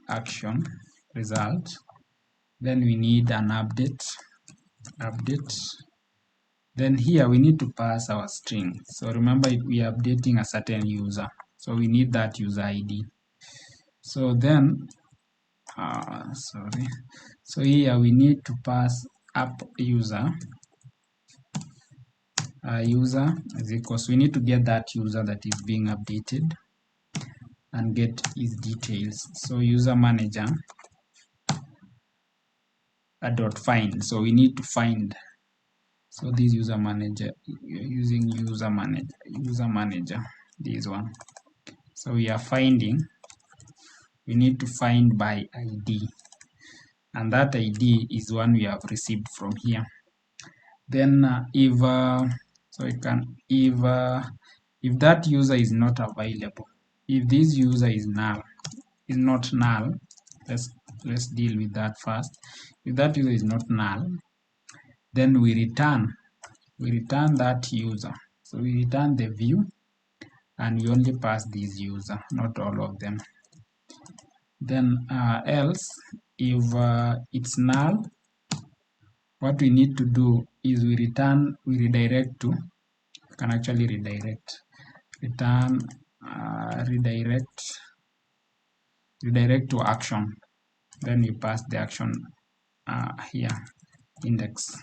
action result. Then we need an update. Then here we need to pass our string. So remember we are updating a certain user. So we need that user ID. So then, So here we need to pass app user. User is equals. We need to get that user that is being updated and get his details. So user manager dot find. So we need to find. So this user manager, using user manager, this one. So we are finding. We need to find by ID, and that ID is one we have received from here. Then if that user is not available, if this user is not null, let's deal with that first. If that user is not null, then we return that user. So we return the view and we only pass this user, not all of them. Then else, if it's null, what we need to do is we redirect to, can actually redirect, redirect to action. Then we pass the action here, index.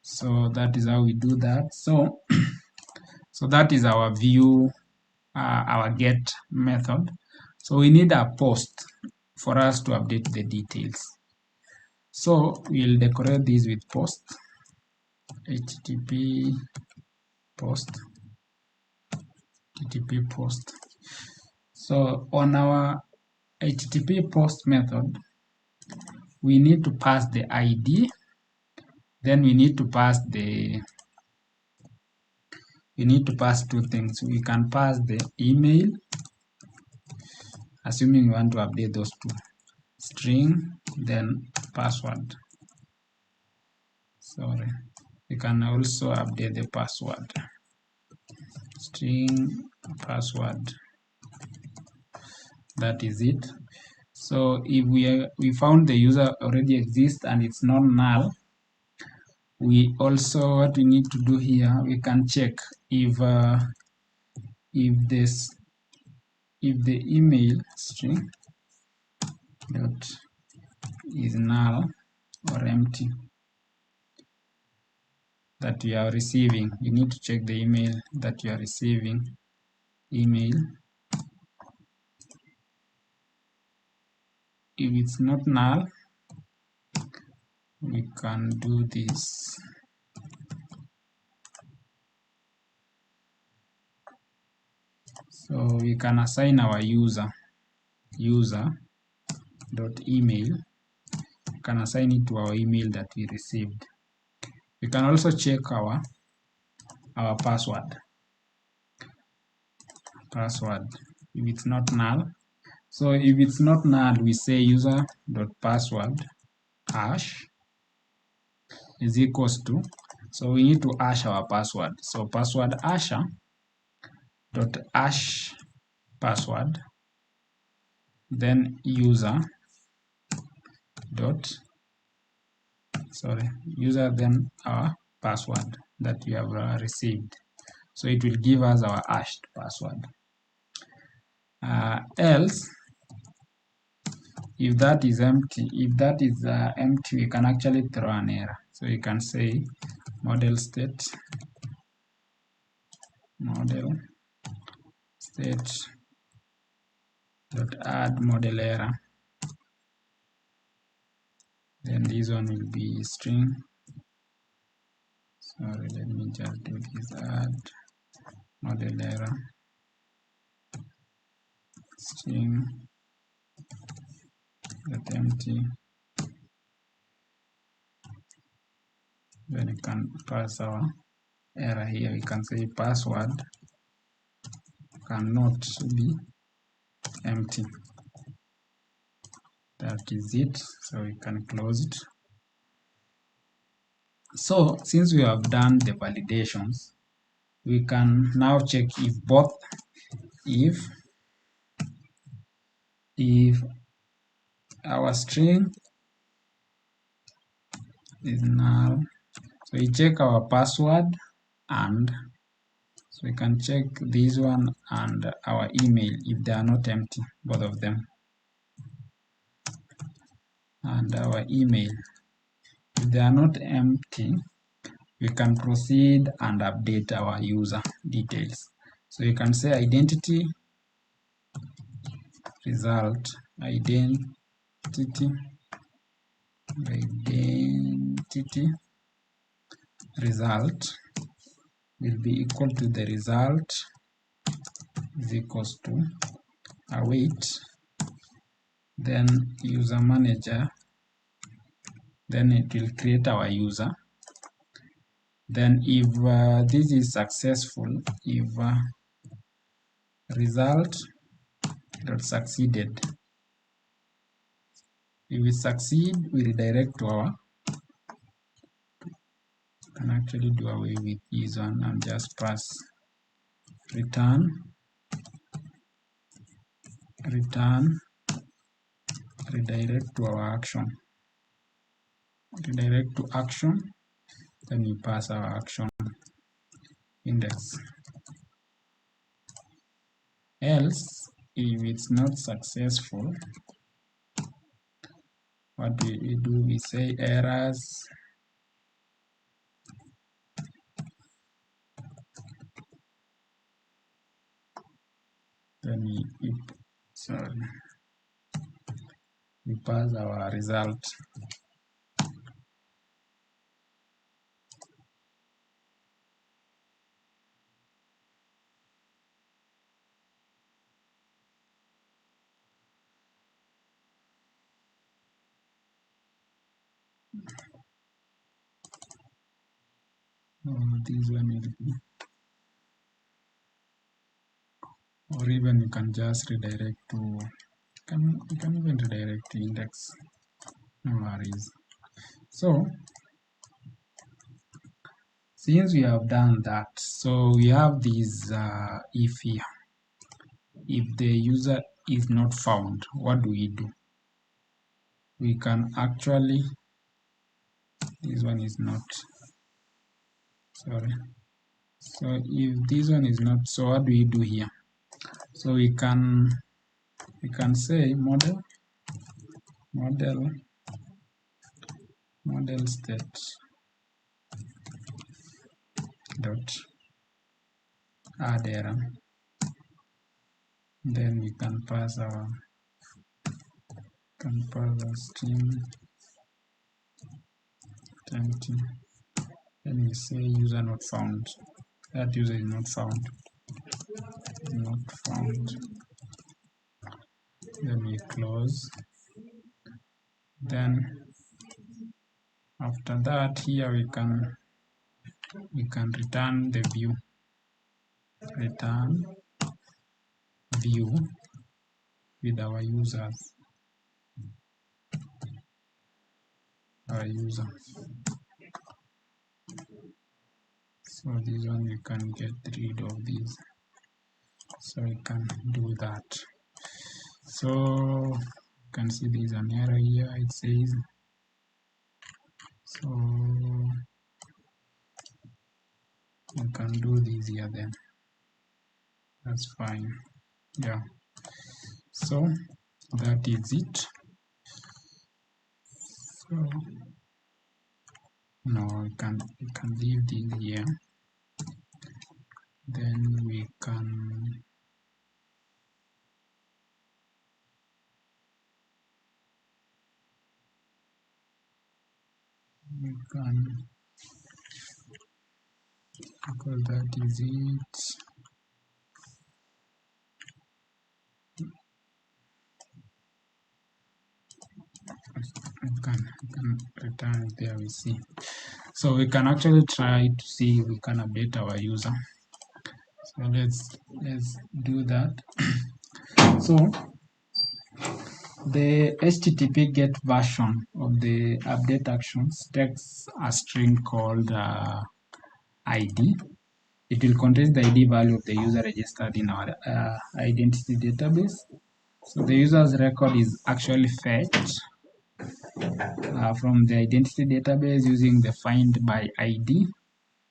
So that is how we do that. So that is our view, our get method. So we need a post for us to update the details. So we'll decorate this with post, http post. So on our http post method, we need to pass the ID. Then we need to pass two things. We can pass the email, assuming we want to update those two. String, then password. Sorry. We can also update the password. String, password. That is it. So if we found the user already exists and it's not null, we also, what we need to do here, we can check if the email string dot is null or empty that you are receiving. You need to check the email that you are receiving. Email. If it's not null, we can do this. So we can assign our user dot email. We can assign it to our email that we received. We can also check our our password. If it's not null, so if it's not null, we say user.password hash is equals to, so we need to hash our password. So password hasher dot hash password, then user then our password that we have received. So it will give us our hashed password. Else, if that is empty, we can actually throw an error. So you can say model state dot add model error. Then this one will be string. Sorry, let me just do this. Add model error string dot empty. Then you can pass our error here. We can say password cannot be empty. That is it. So we can close it. So since we have done the validations, we can now check if our string is null. So we check our password, and so we can check this one and our email if they are not empty, both of them. And our email, if they are not empty, we can proceed and update our user details. So you can say identity result result will be equal to the result is equals to await, then user manager, then it will create our user. Then if this is successful, if result dot succeeded, if we succeed, we redirect to our, can actually do away with this one and just pass return redirect to our action, redirect to action, then we pass our action index. Else, if it's not successful, what do we do? We say errors then we pass our result. This one will be, or even you can just redirect to, you can even redirect to index, no worries. So since we have done that, so we have this if here, if the user is not found, what do? We can actually, this one is not, sorry. So if this one is not, so what do we do here? So we can say model state dot add error. Then we can pass our string empty. Then we say user not found. That user is not found. Then we close. Then after that, here we can we can return the view, return view with our users, our user. So this one we can get rid of this, so we can do that. So you can see there's an error here, it says, so you can do this here, then that's fine. Yeah, so that is it. So no, we can leave this here, then we can because that is it. We can return it there, we see. So we can actually try to see if we can update our user. So let's do that. So the HTTP GET version of the update actions takes a string called ID. It will contain the ID value of the user registered in our identity database. So the user's record is actually fetched from the identity database using the find by ID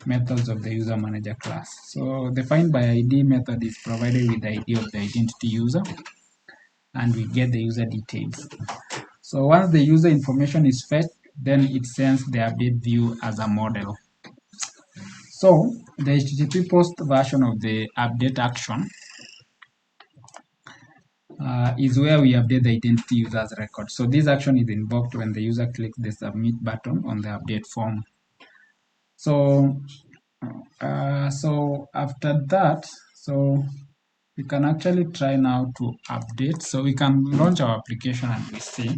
methods of the user manager class. So the find by ID method is provided with the ID of the identity user, and we get the user details. So once the user information is fetched, then it sends the update view as a model. So the HTTP post version of the update action is where we update the identity user's record. So this action is invoked when the user clicks the submit button on the update form. So after that, so we can actually try now to update. So we can launch our application and we see.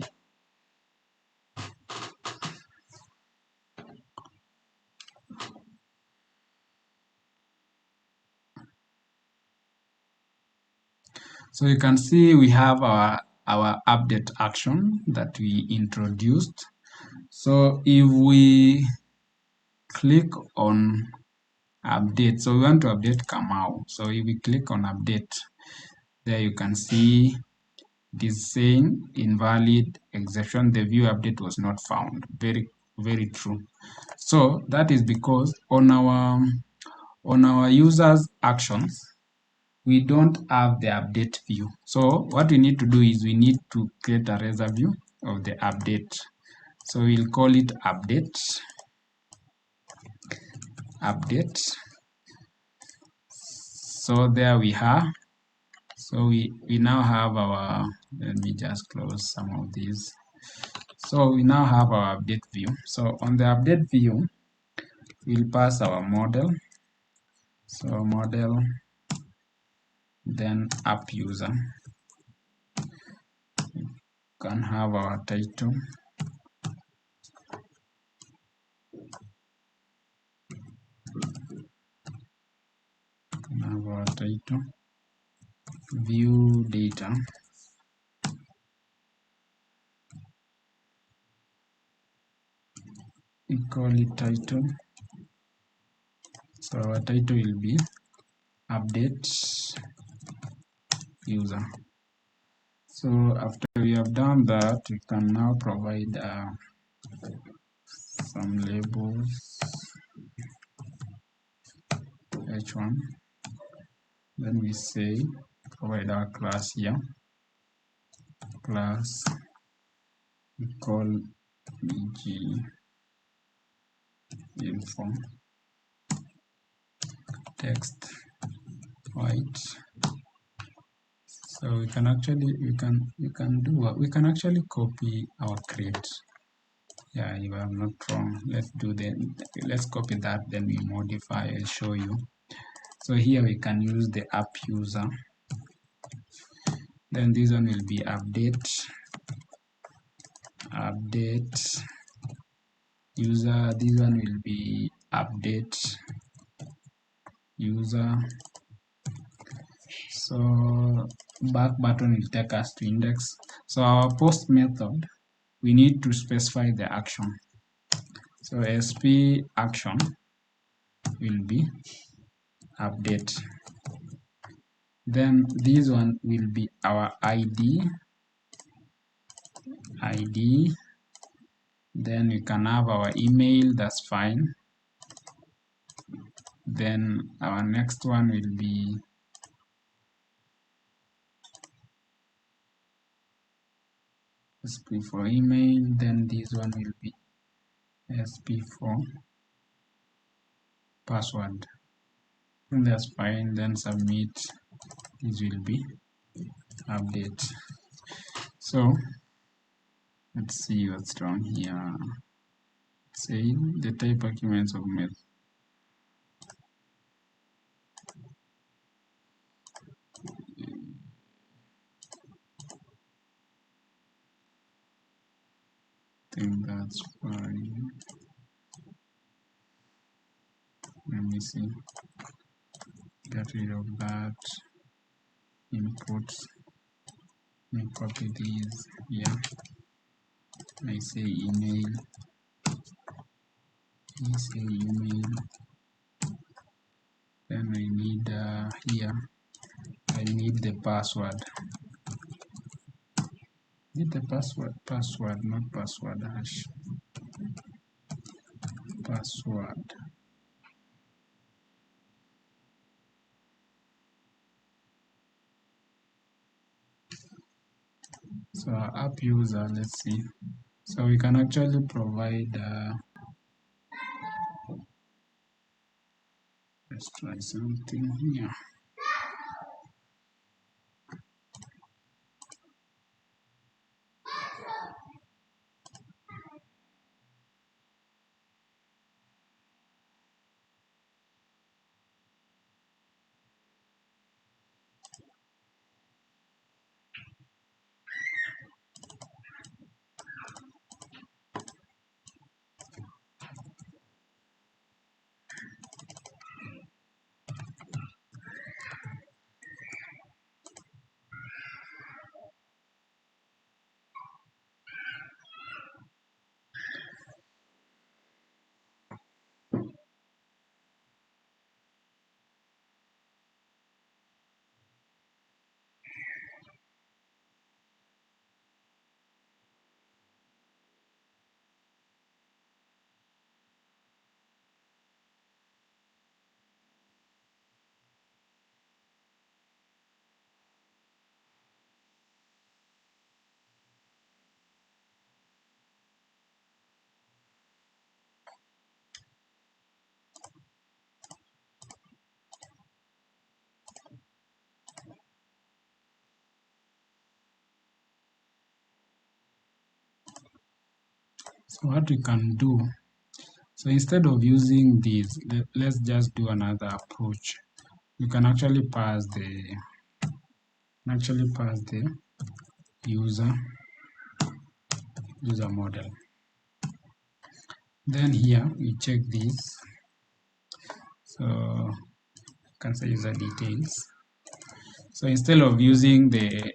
So you can see we have our update action that we introduced. So if we click on update, so we want to update Kamau. So if we click on update, there you can see it is saying invalid exception, the view update was not found. Very true. So that is because on our users actions, we don't have the update view. So what we need to do is we need to create a reservoir view of the update. So we'll call it update. So there we are. So we now have our, let me just close some of these. So we now have our update view. So on the update view, we'll pass our model. So model, then app user. We can have our title. Have our title. View data. We call it title. So our title will be update user. So after we have done that, we can now provide some labels. H1. Then we say provide our class here. Class we call bg info text white. So we can actually we can actually copy our crate. Yeah, if I'm not wrong, let's copy that, then we modify. I'll show you. So here we can use the app user. Then this one will be update user. This one will be update user. So back button will take us to index. So our post method, we need to specify the action. So ASP action will be update. Then this one will be our ID. Then we can have our email, that's fine. Then our next one will be SP for email. Then this one will be SP for password. And that's fine. Then submit. This will be update. So let's see what's wrong here. Say the type arguments of method. I think that's fine. Let me see. Get rid of that. Inputs. Let me copy these. Yeah. I say email. I say email. Then I need here. I need the password. Need the password, not password hash. Password. So app user, let's see. So we can actually provide. Let's try something here. So what we can do, so instead of using these, let's just do another approach. We can actually pass the user model. Then here we check this. So you can say user details. So instead of using the,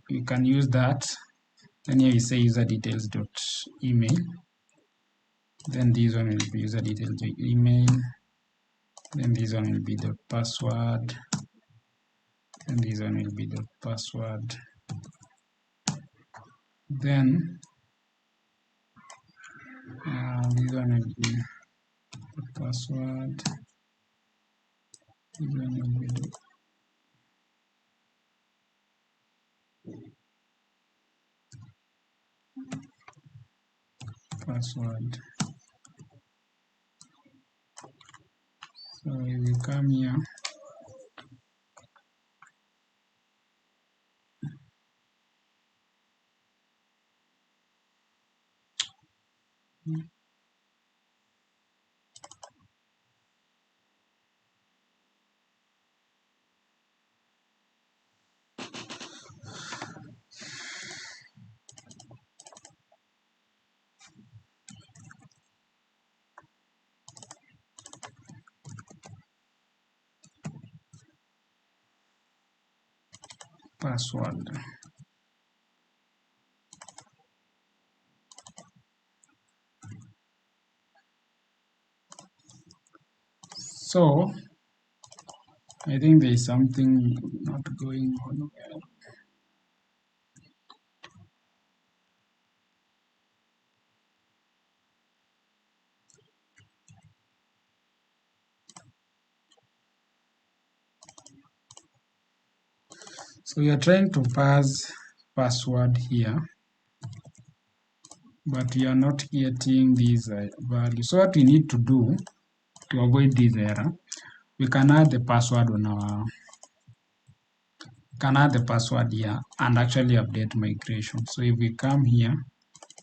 you can use that. Then here you say user details dot email. Then this one will be user details dot email. Then this one will be the password. And this one will be the password. Then this one will be the password. This one will be the password. So if we come here, password. So I think there is something not going on well. So we are trying to pass password here, but we are not getting this value. So what we need to do to avoid this error, we can add the password on our here and actually update migration. So if we come here,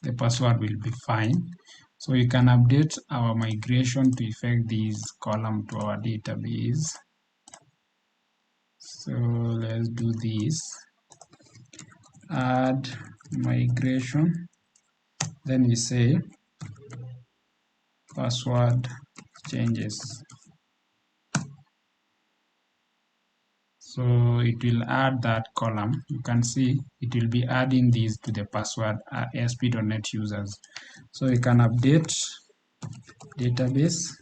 the password will be fine. So we can update our migration to effect this column to our database. So let's do this. Add migration. Then we say password changes. So it will add that column. You can see it will be adding these to the password ASP.NET users. So we can update database.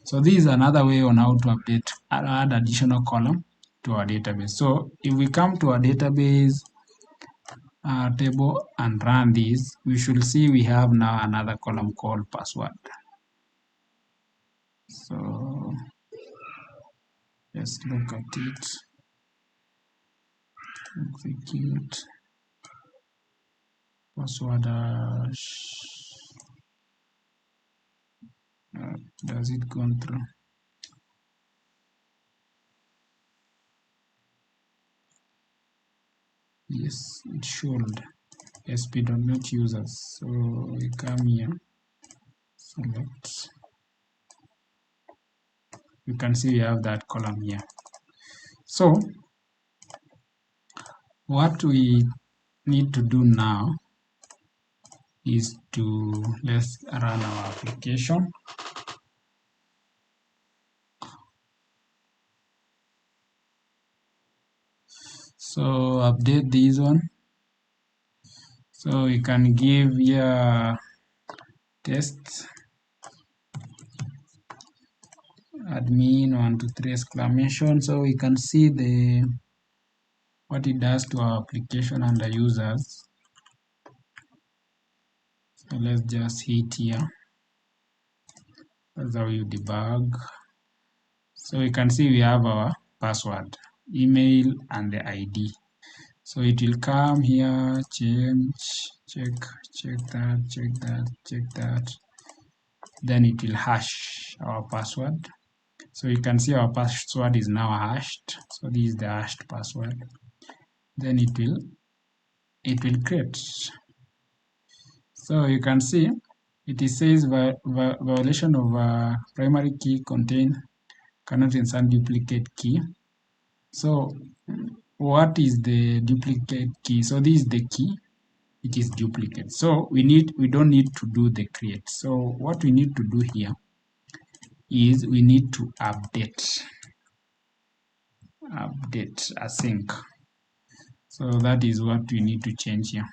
So this is another way on how to update and add additional column to our database. So if we come to our database table and run this, we should see we have now another column called password. So let's look at it. Execute password. Does it go through? Yes, it should. ASP.NET users. So we come here, select. You can see we have that column here. So what we need to do now is to let's run our application. So update this one. So we can give here test admin 123 exclamation. So we can see the what it does to our application under users. So let's just hit here. That's how you debug. So you can see we have our password, email, and the ID. So it will come here, change, check that. Then it will hash our password. So you can see our password is now hashed. So this is the hashed password. Then it will create. So you can see it says violation of primary key cannot insert duplicate key. So what is the duplicate key? So this is the key. It is duplicate. So we don't need to do the create. So what we need to do here is we need to update async. So that is what we need to change here.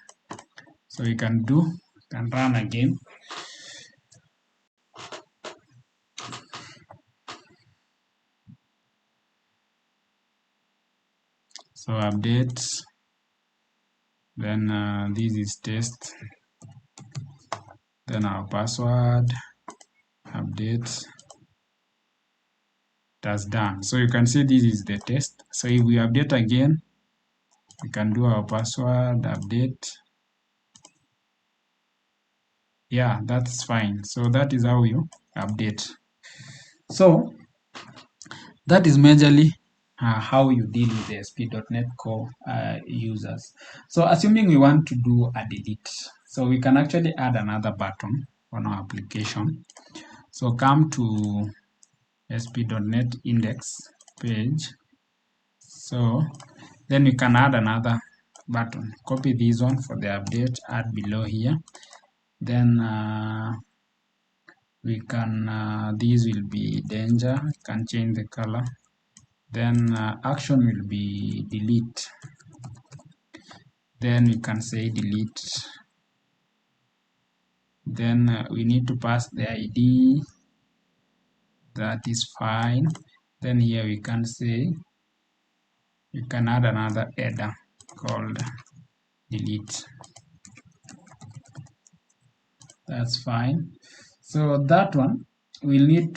So we can run again. So update, then this is test, then our password, update, that's done. So you can see this is the test. So if we update again, we can do our password, update. Yeah, that's fine. So that is how you update. So that is majorly how you deal with the ASP.NET Core users. So assuming we want to do a delete, so we can actually add another button on our application. So come to ASP.NET index page. So then we can add another button. Copy this one for the update, add below here. Then we can, these will be danger, can change the color. Then action will be delete. Then we can say delete. Then we need to pass the ID. That is fine. Then here we can say, you can add another header called delete. That's fine. So that one we'll need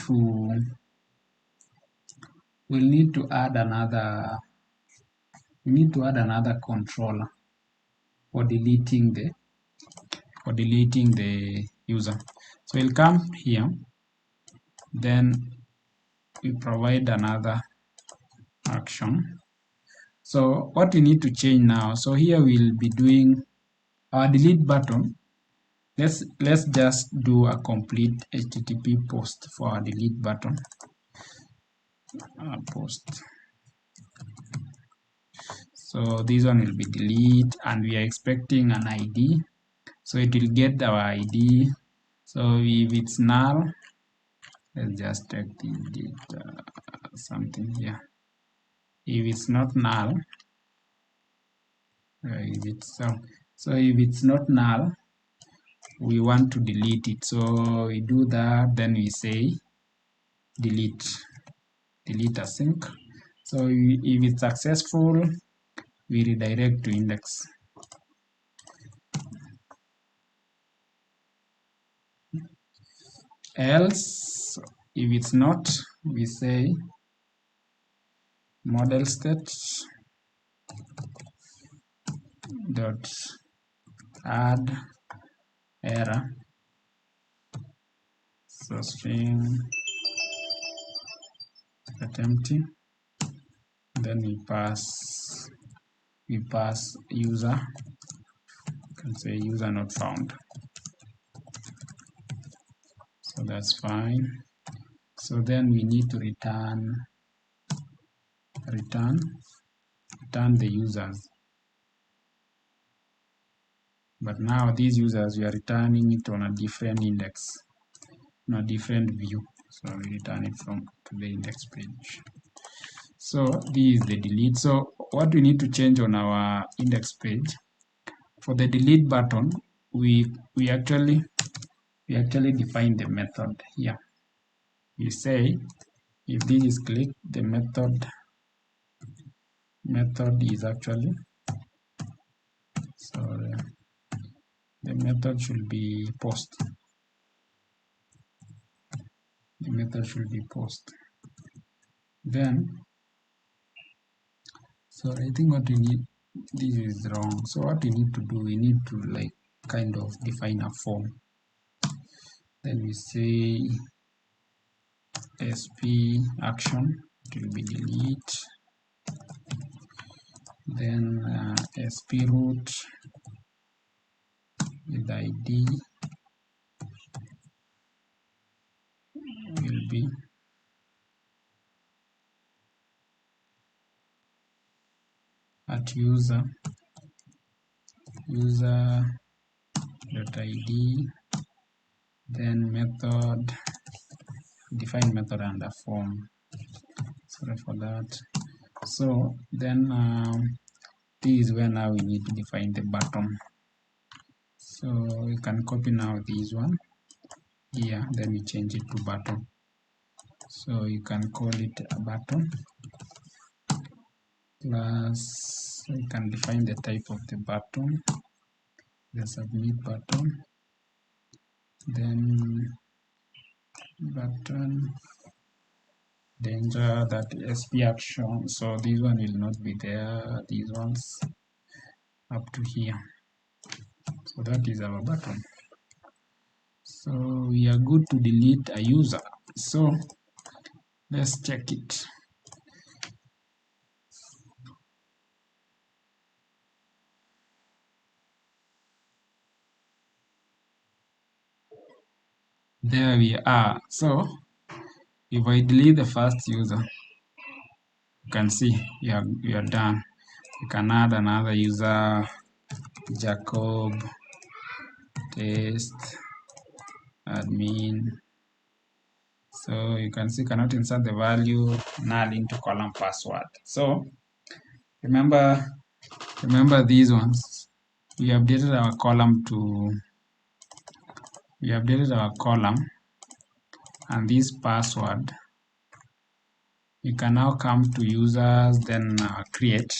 to add another controller for deleting the user. So we'll come here, then we provide another action. So what we need to change now, so here we'll be doing our delete button. Let's just do a complete HTTP post for our delete button. Post. So this one will be delete, and we are expecting an ID. So it will get our ID. So if it's null, let's just take something here. If it's not null, so if it's not null, we want to delete it. So we do that, then we say delete async. So if it's successful, we redirect to index. Else, if it's not, we say model state dot add error. So string set empty. Then we pass user. You can say user not found. So that's fine. So then we need to return the users. But now these users, we are returning it on a different index, on a different view. So we return it to the index page. So this is the delete. So what we need to change on our index page, for the delete button, we actually define the method here. We say if this is clicked, the method is actually, so the method should be post. The method should be post. Then, so I think what we need, this is wrong. So what we need to do, we need to like kind of define a form. Then we say SP action, it will be delete. Then SP root with ID will be at user dot ID, then method, define method under form. Sorry for that. So then this is where now we need to define the button. So we can copy now this one here, then we change it to button. So you can call it a button plus, you can define the type of the button, the submit button, then button danger that SP action. So this one will not be there, these ones up to here. So that is our button. So we are good to delete a user. So let's check it. There we are. So if I delete the first user, you can see we are done. You can add another user, Jacob test admin So you can see cannot insert the value null into column password. So remember these ones. We updated our column and this password. You can now come to users, then create.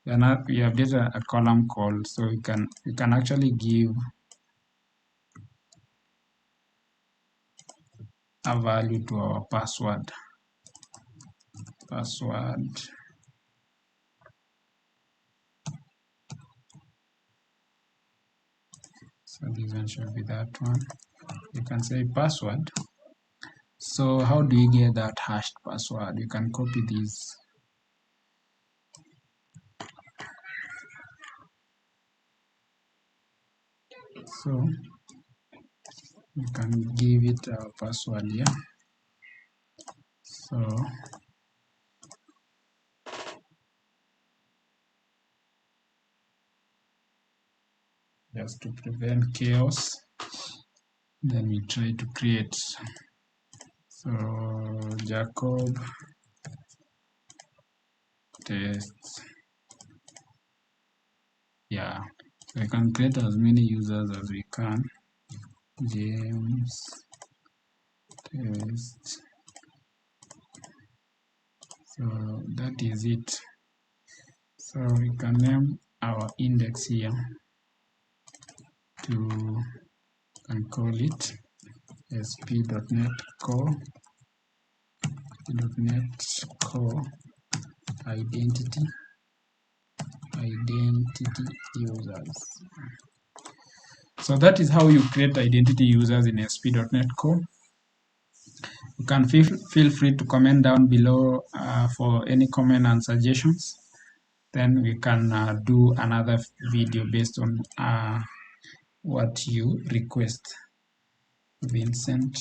We updated a column called, so you can actually give a value to our password. So this one should be that one. You can say password. So how do you get that hashed password? You can copy this. So you can give it a password here. So just to prevent chaos, then we try to create. So Jacob tests. Yeah, so we can create as many users as we can. James test. So that is it. So we can name our index here to, and call it ASP.NETCORE identity users. So that is how you create identity users in ASP.NETCORE. You can feel free to comment down below for any comment and suggestions. Then we can do another video based on what you request. Vincent.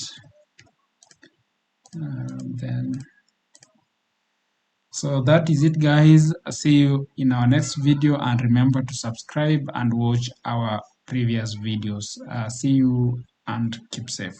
So that is it, guys. See you in our next video, and remember to subscribe and watch our previous videos. See you and keep safe.